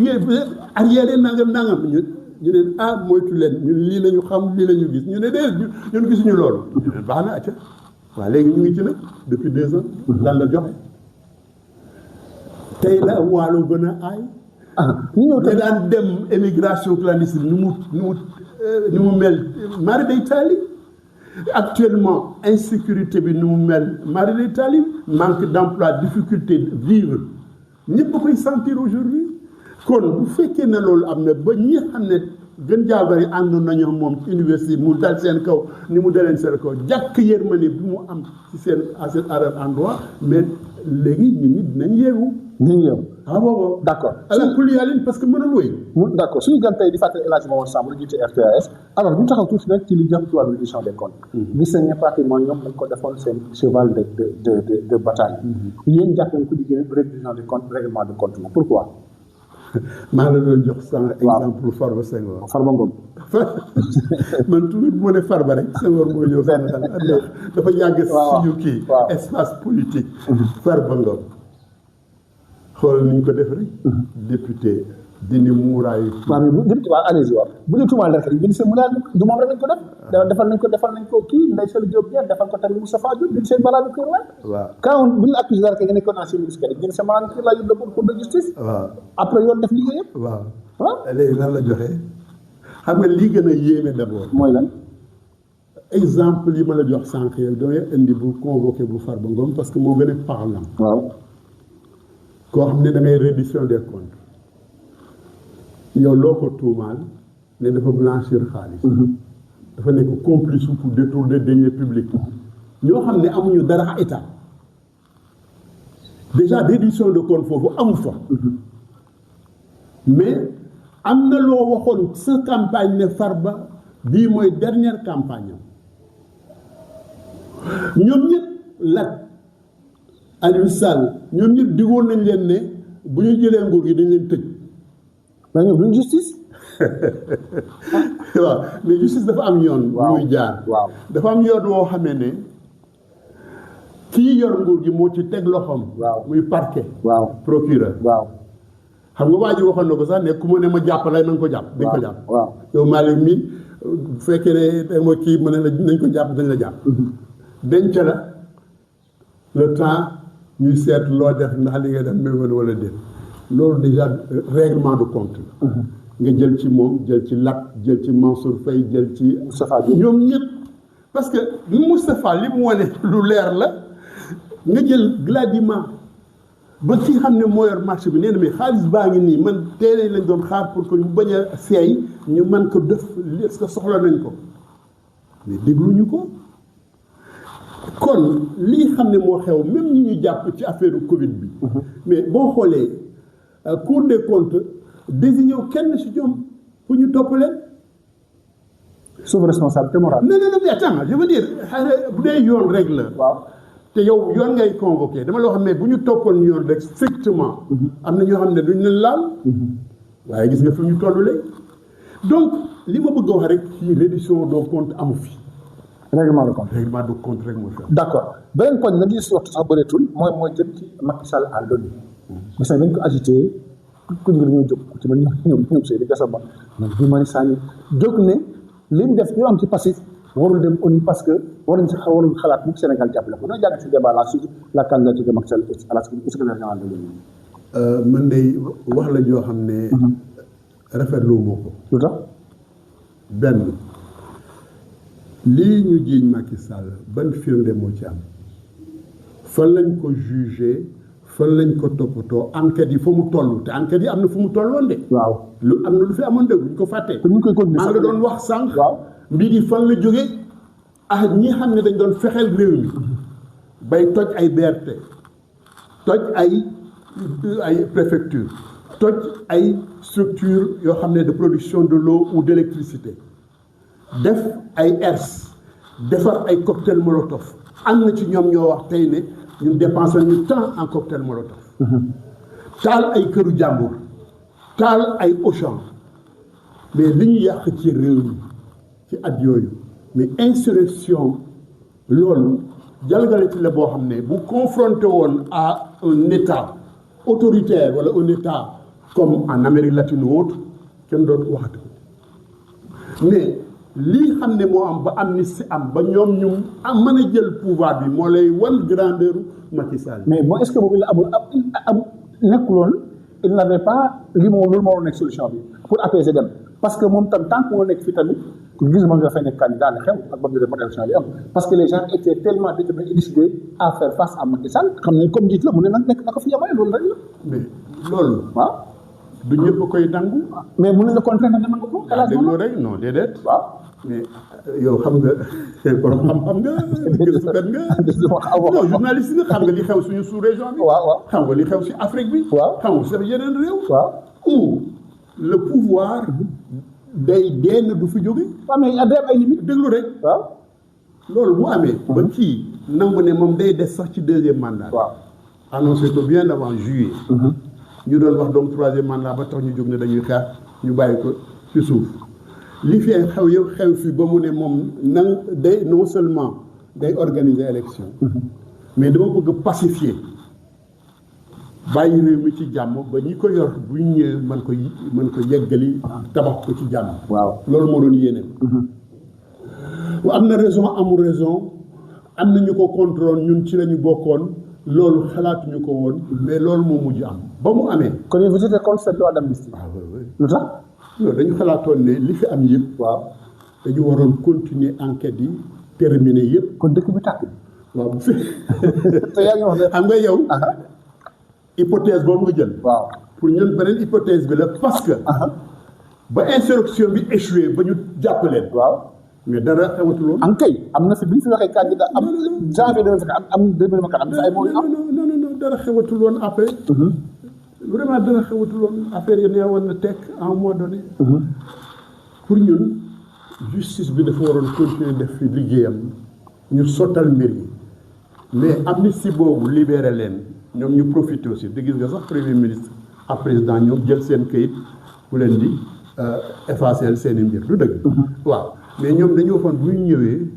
arrière nangam ñu ne moytu leen ñun lii la ñu xam lii la ñu gis ñu ne ñun gisuñu loolu. baax na acca waaw léegi ñu ngi ci nag depuis 2 ans. lan la joxe. tey la waalo gën a aay. te daan dem émigration clandestine ni mu mel mari day taali actuellement insécurité bi ni mu mel mari day taali manque d'emploi difficulté de vivre ñëpp koy sentir aujourd'hui kon bu fekkee ne loolu am na ba ñi xam ne gën jaa bari àndoon nañu moom ci université mu dal seen kaw ni mu daleen seen kaw jàkk yërmande bi mu am ci seen à cet endroit mais léegi nit ñi dinañ yeewu. dinañ yeewu. ah boobu d' accord. alors ku yàlla parce que mënul wéy. d' accord suñu gan tey di fàttali El Hadj Momar Samb la jiite RTS alors bu ñu taxaw tuuti nag ci li jëm ci wàllu reddition des comptes. gis nañ ne pratiquement ñoom dañ ko defoon seen cheval de bataille. yéen jàpp nañ ko di génne reddition des comptes règlement de compte la pourquoi. maa la doon jox sama exemple Farba Senghor. Farba Ngom. man toujours bu ma ne Farba rek Senghor mooy ñëw sama xel dafa yàgg suñu kii espace politique. Farba Ngom xool ni ñu ko def rek. député dini muuraayu. waaw mais bu allez-y waaw bu ñu tuumaal rek dañu seen muuraay du moom rek lañ ko def. defal nañ ko kii Ndeye Saly Diop Dieng defal ko tamit Moustapha Diop dañu seen balaa kër la. waaw quand bu ñu accusé dara nga nekkoon ancien ministre dañu seen balaa kër la yóbbu ko cour de justice. waaw après yoon def liggéey yëpp. waaw léegi lan la joxe xam nga lii gën a yéeme d'abord. mooy lan. exemple yi ma la jox sànq yow damay indi bu convoqué bu Farba Ngom parce que moo gën a parlant. waaw. koo xam ne da ngay reddition des comptes yow loo ko tuumaal ne dafa blanchir xaalis. dafa nekk complice pour détourner deniers publics. ñoo xam ne amuñu dara état déjà reddition de compte foofu amu fa. mais am na loo waxoon sa campagne ne Farba bii mooy dernière campagne am ñoom ñëpp Lat Aliou Sall ñoom ñëpp digoon nañ leen ne bu ñu jëlee nguur gi dañ leen tëj. mais ñoom duñ justice. waaw mais justice dafa am yoon. waaw muy jaar. waaw dafa am yoon woo xamee ne kii yor nguur gi moo ci teg loxoom. waaw muy parquet. waaw procureur. waaw xam nga waa ji waxoon na ko sax ne ku ma ne ma jàppale na nga ko jàpp. dañ ko jàpp waaw yow Malick mi bu fekkee ne dama kii mu ne la nañ ko jàpp dañ la jàpp. denc la le temps ñuy seet loo def ndax li nga def méwél wala déet loolu déjà règlement de compte la. nga jël ci moom jël ci Lat jël ci Mansour Faye jël ci Moustapha ñoom ñëpp parce que Moustapha li mu wane lu leer la nga jël Gladima ba ki xam ne moo yor marché bi nee na mais xaalis baa ngi nii man teelee lañ doon xaar pour que ñu bañ a seey ñu mën ko def est-ce que soxla nañ ko mais dégluñu ko kon lii xam ne moo xew même ñi ñu jàpp ci affaire Covid bi mais boo xoolee Cour des comptes désigné wu kenn si ñoom pour ñu topp leen. sous responsabilité morale. non mais attends je veux dire bu dee yoon rek la. waaw te yow yoon ngay convoqué dama loo xam ne bu ñu toppoon yoon rek strictement. am na ñoo xam ne duñ leen laal. waaye gis nga fi ñu toll léegi. donc li ma bëgg a wax rek ci reddition de compte amu fi. règlement de compte. règlement de compte rek moo fi am. d' accord beneen poñ nag li si waxtu sax bëreetul mooy jëm ci Macky Sall en donné. gis nañ dañ ko agité. ku ñu ñëw jóg ci man ñoom Seydou Gassama man Guy Marius Sagna jóg ne li mu def ñu am ci passif warul dem ONU parce que warul xalaat mu Sénégal jàppale ko noo jàng ci débat la suite la candidature de Macky Sall à la secrétaire général de l'ONU. man de wax la joo xam ne. rafetlu moo ko. lu tax. benn lii ñu jiiñ Macky Sall ban firnde moo ci am fan lañ ko jugé. fan lañ ko toppatoo enquête yi fa mu toll te enquête yi am na fu mu tolloon de. waaw lu am na lu fi amoon de bu ñu ko fàttee. te ñu koy continuer maa ngi doon wax sànq. waaw mbir yi fan la jógee ak ñi xam ne dañ doon fexeel réew mi bay toj ay BRT toj ay préfecture toj ay structure yoo xam ne de production de l'eau ou d'électricité def ay ERS defar ay cocktail molotov am na ci ñoom ñoo wax tey ne. ñun dépensé ñu temps en cocktail molotov taal ay këru jàmbur taal ay Auchan mais li ñu yàq ci réew mi ci at yooyu mais insurrection loolu jalgale ci la boo xam ne bu confronté woon à un état autoritaire wala un état comme en Amérique latine ou autre kenn dootu waxati ko mais lii xam ne moo am ba amnistie am ba ñoom ñu am mën a jël pouvoir bi moo lay wan grandeur Macky Sall. mais bon est-ce que boobu la amul nekkuloon il n'avait pas li moom loolu moo nekk solution bi pour apaiser dem parce que moom tam tant que moo nekk fii tamit gis nga nga fay nekk candidat ne xew ak ba mu def élection yi am parce que les gens étaient tellement déterminés et décidés à faire face à Macky Sall xam ne comme njiit la mu ne nag nekk na ko fi yemale loolu rek la. mais loolu. waaw. du ñëpp koy nangu. mais mënuñ la contraindre nga nangu ko. déglu rek non déedéet. waaw mais yow xam nga borom xam-xam nga gëstukat nga. non journaliste nga xam nga li xew suñu sous-région bi. waaw xam nga li xew si Afrique bi. waaw xam nga sa yeneen réew. waaw où le pouvoir day dee du fi jóge. waaw mais ay limites. déglu rek. waaw loolu bu amee. ba kii nangu ne moom day des sax ci deuxième mandat. waaw annoncé ko bien avant juillet. ñu doon wax donc troisième mandat ba tax ñu jóg ne dañuy xeex ñu bàyyi ko ci suuf. li fi xew yëpp xew fi ba mu ne moom day non seulement day organiser élection. mais dama bëgg pacifier bàyyi réew mi ci jàmm ba ñi ko yor bu ñu ñëwee mën ko yeggali tabax ko ci jàmm. waaw loolu moo doon yéene. am na raison amul raison am na ñu ko contrôle ñun ci la ñu bokkoon loolu xalaatuñu ko woon mais loolu moo mujj am ba mu amee. kon vous étiez contre cette loi d'amnistie. waaw oui. lu tax. non dañu xalaatoon ne li fi am yëpp. waaw dañu waroon continuer enquête yi terminer yëpp. kon dëkk bi tàkk. waaw bu fekkee. te yaa ngi wax ne. xam nga yow. hypothèse boobu nga jël. waaw pour ñun beneen hypothèse bi la parce que. ba insurrection bi échoué ba ñu jàpp leen. waaw. mais dara xewatul woon. en kay am na fi bi ñu fi waxee candidat am janvier 2024 am 2024 am na ay mots yu am. non dara xewatul woon après. vraiment dara xewatul woon affaire yi neewoon na tekk à un moment donné. pour ñun justice bi dafa waroon continuer def fi liggéeyam ñu sottal mbir yi mais amnistie boobu libéré leen ñoom ñu profité aussi te gis nga sax premier ministre ak président ñoom jël seen këyit bu leen di effacer seen i mbir du dëgg. waaw mais ñoom dañu waxoon bu ñu ñëwee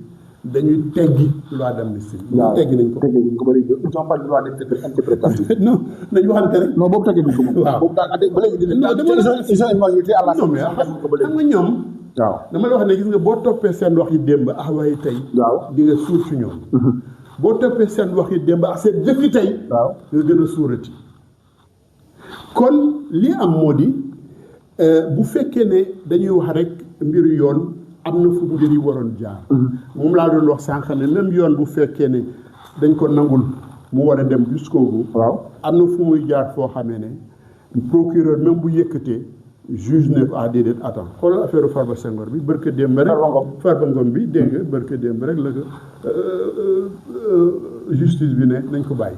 dañuy teggi loi d'amnistie. waaw teggi nañ ko. teggi nañ ko ba léegi ils ont pas le droit d'interprétation. non nañu waxante rek. non boobu teggi nañ ko moom. waaw boobu daal ba léegi dinañ. non dama la ils ont une majorité à la. non mais xam nga ñoom. waaw dama la wax ne gis nga boo toppee seen wax yi démb ak waaye tey. waaw di nga suur ci ñoom. boo toppee seen wax yi démb ak seen jëf yi tey. waaw nga gën a suurati. kon li am moo di bu fekkee ne dañuy wax rek mbiru yoon am na fu mbir yi waroon jaar. moom laa doon wax sànq ne même yoon bu fekkee ne dañ ko nangul mu war a dem jusqu'au bout. waaw am na fu muy jaar foo xamee ne procureur même bu yëkkatee. juge ne ko déedéet attends xoolal affaire Farba Senghor bi barke démb rek. Farba Ngom bi dégg nga barke démb rek la ko justice bi ne nañ ko bàyyi.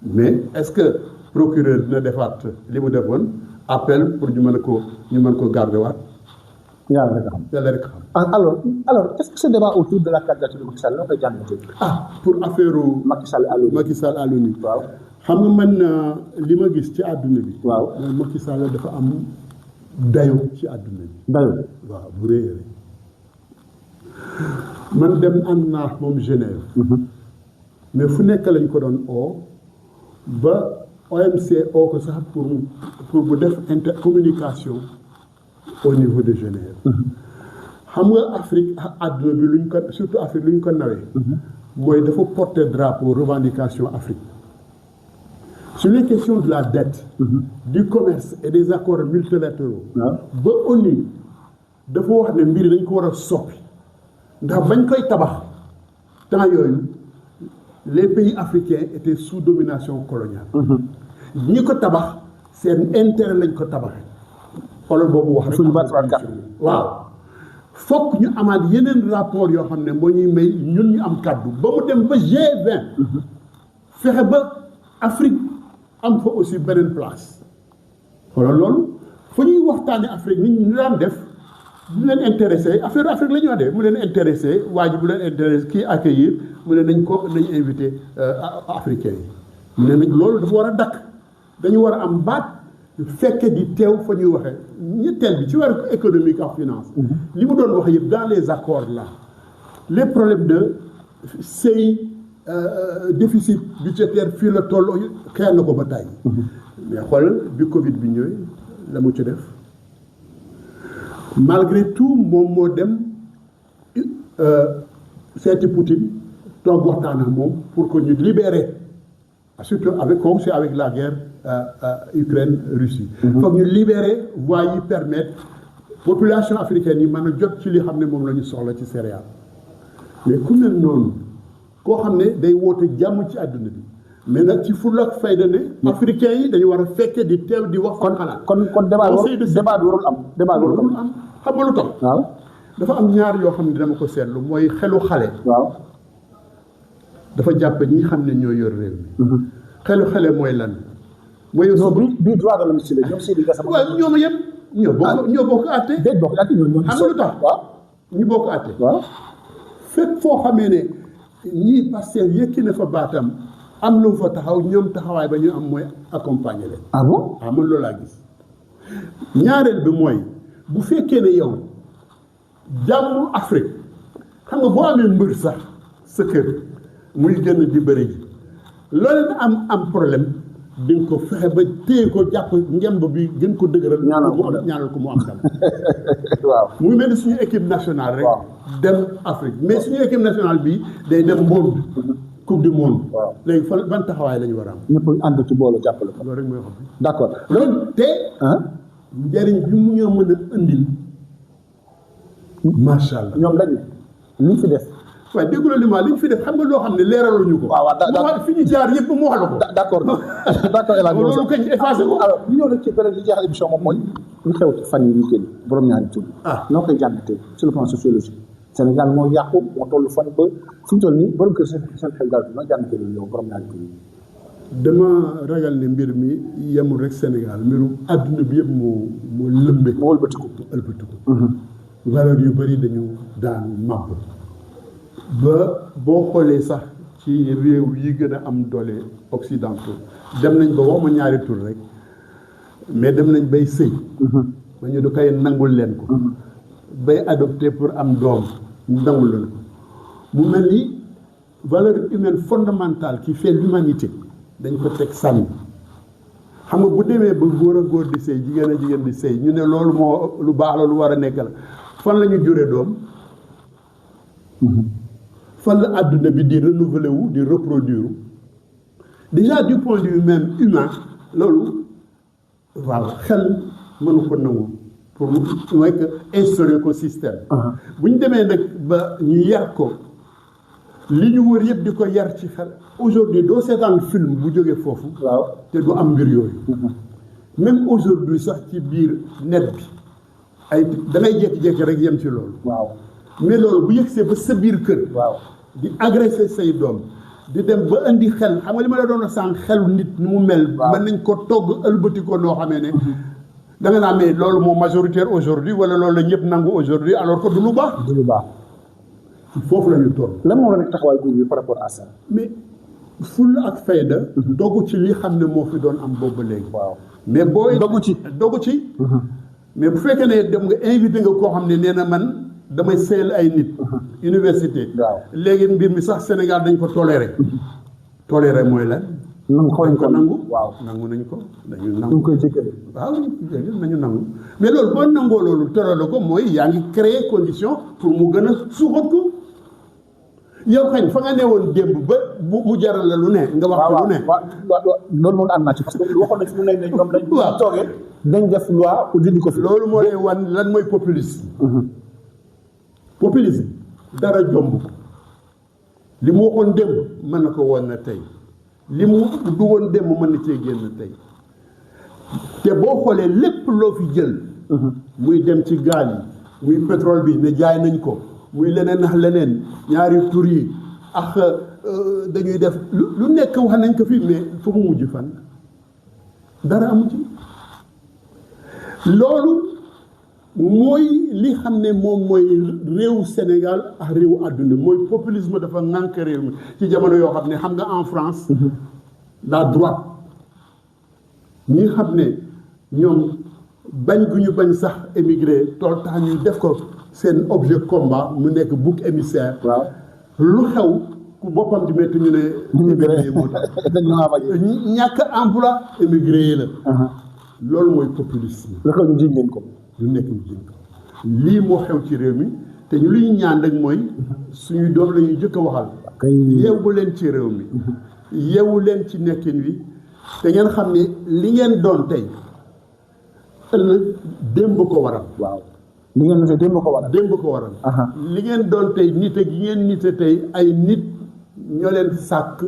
mais est-ce que procureur dina defaat li mu defoon appel pour ñu mën ko garder waat. yàlla rek a xam. yàlla rek a xam. alors est-ce que ce débat autour de la candidature de Macky Sall la koy jàngatee. pour affaire Macky Sall à l'ONU. Macky Sall à l'ONU. waaw. xam nga man li ma gis ci àdduna bi. waaw mooy Macky Sall dafa am dayo ci àdduna bi. dayo waaw bu rëy a rëy man dem ànd naa moom Genève. mais fu nekk lañ ko doon oo ba OMC oo ko sax pour bu def intercommunication au niveau de Genève. xam nga Afrique àdduna bi luñ ko surtout Afrique luñ ko nawee. mooy dafa porter drapeau revendication Afrique. Sur les questions de la dette, du commerce et des accords multilatéraux, ba ONU dafa wax ne mbir dañ ko war a soppi ndax bañ koy tabax temps yooyu les pays africains étaient sous domination coloniale. ñi ko tabax seen intérêt lañ ko tabaxee. xoolal boobu wax rek. waaw fokk ñu amaat yeneen rapport yoo xam ne moo ñuy may ñun ñu am kàddu ba mu dem ba G20. fexe ba Afrique. am fa aussi beneen place xoolal loolu fu ñuy waxtaane Afrique nit ñi daan def bu leen intéressé affaire Afrique la ñu wax de mu leen intéressé waa ji bu leen intéressé kii accueillir mu ne nañ invité africain yi mu ne nañ loolu dafa war a dakk dañu war a am baat fekke di teew fa ñuy waxee ñetteel bi ci wàllu économique ak finance li mu doon wax yëpp dans les accords là les problèmes de CI déficit budgétaire fii la toll xeer na ko ba tàyyi mais xoolal bi Covid bi ñëwee la mu ci def malgré tout moom moo dem seeti Poutine toog waxtaan ak moom pour que ñu libérer surtout comme c'est avec la guerre Ukraine-Russie foog ñu libérer voies yi permettre population africaine yi mën a jot ci li xam ne moom la ñu soxla ci céréales mais ku mel noonu koo xam ne day woote jàmm ci àdduna bi mais nag ci fulla ak fayda ne africains yi dañu war a fekke di teew di wax kon xalaat kon débat bi warul am débat bi warul am xam nga lu tax waaw dafa am ñaar yoo xam ne dama ko seetlu mooy xelu xale waaw dafa jàpp ñi xam ne ñoo yor réew mi xelu xale mooy lan mooy bii droit de l'homme si la ñoom Seydi Gassama waaw ñooma yëpp ñoo bokk àtte déet bokk àtte ñoo xam nga lu tax waaw ñu bokk àtte waaw fépp foo xamee ne ñii Pastef yëkki na fa baatam am lu fa taxaw ñoom taxawaay ba ñu am mooy accompagner leen. ah bon man loolu laa gis ñaareel bi mooy bu fekkee ne yow jàmmu Afrique xam nga boo amee mbër sax sa kër muy gën di bëri ji loolu am problème di nga ko fexe ba téye ko jàpp ngemb bi gën ko dëgëral. ñaanal ko mu am ndam. waaw mu ngi mel ni suñu équipe nationale rek. waaw dem Afrique mais suñu équipe nationale bi day dem monde. coupe du monde. waaw léegi fan ban taxawaay la ñu war a am. ñëpp ànd ci boolu jàppale ko. loolu rek mooy xam bi. d' accord loolu te. njëriñ bi mu ñoo mën a indil. macha allah ñoom lañ ne liñ fi def. waaye déggu la li ñu fi def xam nga loo xam ne leeraluñu ko. waaw fi ñu jaar yëpp mu wax la ko. d' accord d' accord El Hadj loolu kañ effacé ko. alors ñu ñëw nag ci beneen li jeexal émission moom mooy ñu xew ci fan yi ñu génn borom ñaari tur. noo koy jàngatee sur le plan sociologique Sénégal moo yàqu moo toll fan ba fu ñu toll nii borom kër seen xel daal noo jàngatee loolu yow borom ñaari tur yi. dama ragal ne mbir mi yemul rek Sénégal mbirum àdduna bi yëpp moo lëmbe. moo ëlbatiku. valeur yu bëri dañu daanu màbb. ba boo xoolee sax ci réew yi gën a am doole occidentaux dem nañ ba wax ma ñaari tur rek mais dem nañ bay sëy ma ñu du koy nangul leen ko bay adopté pour am doom nangul leen ko mu mel ni valeur humaine fondamentale qui fait l'humanité dañ ko teg sànni xam nga bu demee ba góor a góor di sëy jigéen a jigéen di sëy ñu ne loolu moo lu baax la lu war a nekk la fan la ñu jure doom fan la àdduna bi di renouveler wu di reproduire déjà du point de vue même humain loolu waaw xel mënu ko nangu pour mooy que instaurer ko système bu ñu demee nag ba ñu yar ko li ñu wër yëpp di ko yar ci xel aujourd'hui doo seetaan film bu jógee foofu waaw te du am mbir yooyu même aujourd'hui sax ci biir net bi ay da ngay jékki-jékki rek yem ci loolu waaw mais loolu bu yëgsee ba sa biir kër. waaw di agressé say doom di dem ba indi xel xam nga li ma la doon sànq xelu nit ni mu mel. mën nañ ko togg ëlbati ko noo xamee ne. da nga naa mais loolu moo majoritaire aujourd'hui wala loolu la ñëpp nangu aujourd'hui alors que du lu baax. du lu baax. foofu la ñu toll. lan moo la nekk taxawaay góor bi par rapport à ça. mais fulla ak fayda. dogu ci li xam ne moo fi doon am boobu ba léegi. waaw mais booy. dogu ci. mais bu fekkee ne dem nga invité nga koo xam ne nee na man. damay seyal ay nit. université. waaw léegi mbir mi sax Sénégal dañ ko toléré. toléré mooy lan. nañ ko nangu. waaw nangu nañ ko dañu nangu. ñu koy jéggale. waaw nañu nangu mais loolu boo nangoo loolu toléré ko mooy yaa ngi créer condition pour mu gën a suuxat ko. yow kañ fa nga ne woon démb ba mu jaral la lu ne. nga wax ko lu ne. waaw loolu moom ànd naa ci parce que waxoon na fi mu ne ñoom dañ. waaw toogee dañ def loi pour dindi ko fi. loolu moo lay wan lan mooy populisme. populisme dara jomb ko li mu waxoon démb mën na ko woon na tey li mu du woon démb mën na cee génn tey te boo xoolee lépp loo fi jël. muy dem ci gaal yi muy pétrole bi ne jaay nañ ko muy leneen ak leneen ñaari tur yi ak dañuy def lu nekk wax nañ ko fi mais fu mu mujj fan dara amu ci loolu. mooy li xam ne moom mooy réew Sénégal ak réewu àdduna mooy populisme dafa ŋànk réew mi ci jamono yoo xam ne xam nga en France la droite ñi xam ne ñoom bañ gu ñu bañ sax émigré tool tax ñu def ko seen objet combat mu nekk bouc émissaire. waaw lu xew ku boppam di métti ñu ne émigré moo tax ñàkk emploi émigré yi la loolu mooy populisme la xew ñu jiñ leen ko lu nekk ñu jënd lii moo xew ci réew mi te ñu luy ñaan rek mooy suñuy doom la ñuy jëkk a waxal. yeewu leen ci réew mi. yeewu leen ci nekkin wi te ngeen xam ne li ngeen doon tey ëllëg démb ko waral. waaw li ngeen doon démb ko waral. démb ko waral. li ngeen doon tey nite gi ngeen nite tey ay nit ñoo leen sàkk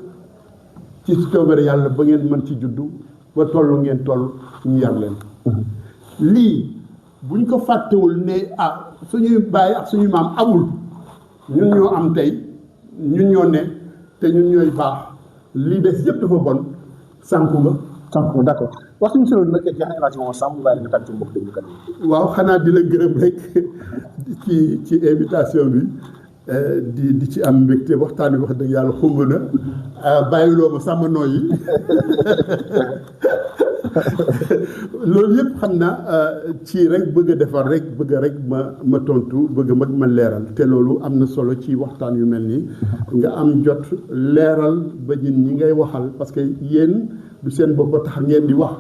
ci coobare yàlla ba ngeen mën ci juddu ba tollu ngeen toll ñu yar leen lii buñ ko fàttewul ne suñuy bàyyi ak suñuy maam amul ñun ñoo am tey ñun ñoo ne te ñun ñooy baax lii des yëpp dafa bon sànku nga d'accord waxtu ñu si loolu nag jeex na El Hadj Momar Samb bàyyi la nga tàgg ci mbokk déglukat yi. waaw xanaa di la gërëm rek ci invitation bi di ci am mbégte waxtaan bi wax dëgg yàlla xumb na bàyyiloo ma sama nooyi loolu yëpp xam naa ci rek bëgg a defar rek bëgg ma tontu bëgg ma leeral te loolu am na solo ci waxtaan yu mel nii nga am jot leeral ba ñi ngay waxal parce que yéen du seen bopp tax ngeen di wax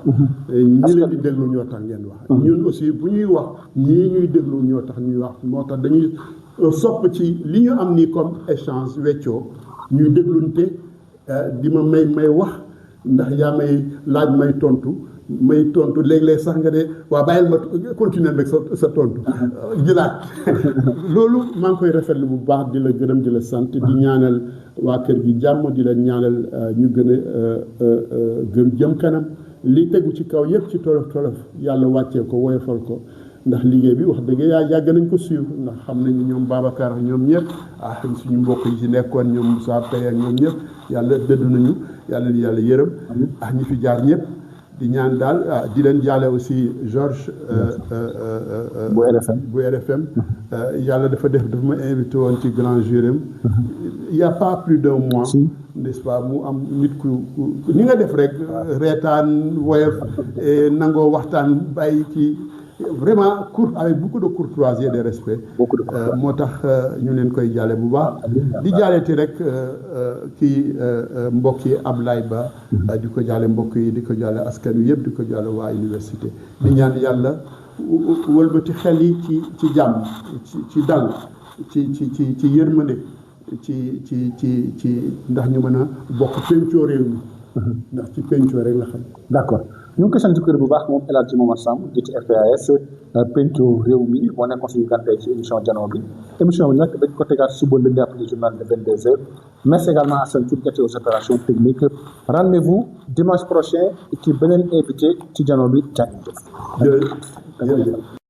ñi leen di déglu ñoo tax ngeen di wax ñun aussi bu ñuy wax ñii ñuy déglu ñoo tax ñuy wax moo tax dañuy sopp ci li ñu am nii comme échange weccoo ñuy déglunte di ma may wax ndax yaa may laaj may tontu léeg-léeg sax nga de waa bàyyil ma continuer rek sa tontu jëlaat loolu maa ngi koy rafetlu bu baax di la gërëm di la sant di ñaanal waa kër gi jàmm di la ñaanal ñu gën a jëm kanam li tegu ci kaw yëpp ci tolof yàlla wàccee ko woyofal ko ndax liggéey bi wax dëgg yàgg nañ ko suivre ndax xam nañu ñoom Babacar ñoom ñëpp suñu mbokk yi ci nekkoon ñoom Moussa Paye ak ñoom ñëpp yàlla dëddu nañu yàlla yërëm ñi fi jaar ñëpp di ñaan daal di leen jaale aussi Georges bu RFM yàlla dafa ma invité woon ci grand jury il y a pas plus d'un mois n'est-ce pas mu am nit ku ni nga def rek reetaan woyof nangoo waxtaan bàyyi ci vraiment avec beaucoup de courtoisie et de respect moo tax ñu leen koy jaale bu baax di jaaleeti rek kii mbokk yi Ablaye Ba di ko jaale mbokk yi di ko jaale askan wi yëpp di ko jaale waa université di ñaan yàlla wëlbati xel yi ci jàmm ci dal ci yërmande ci ndax ñu mën a bokk pencoo réew mi ndax ci pencoo rek la xam d'accord ñu ngi koy sant kër bu baax moom El Hadj Momar Samb jiite RPAS penco réew mi moo nekkoon suñu gan tey ci émission Jano bi émission bi nag dañ ko tegaat suba lundi après le journal de 22h merci également à Assane Thioune aux opérations techniques rendez-vous dimanche prochain ci beneen invité ci Jano bi jërëjëf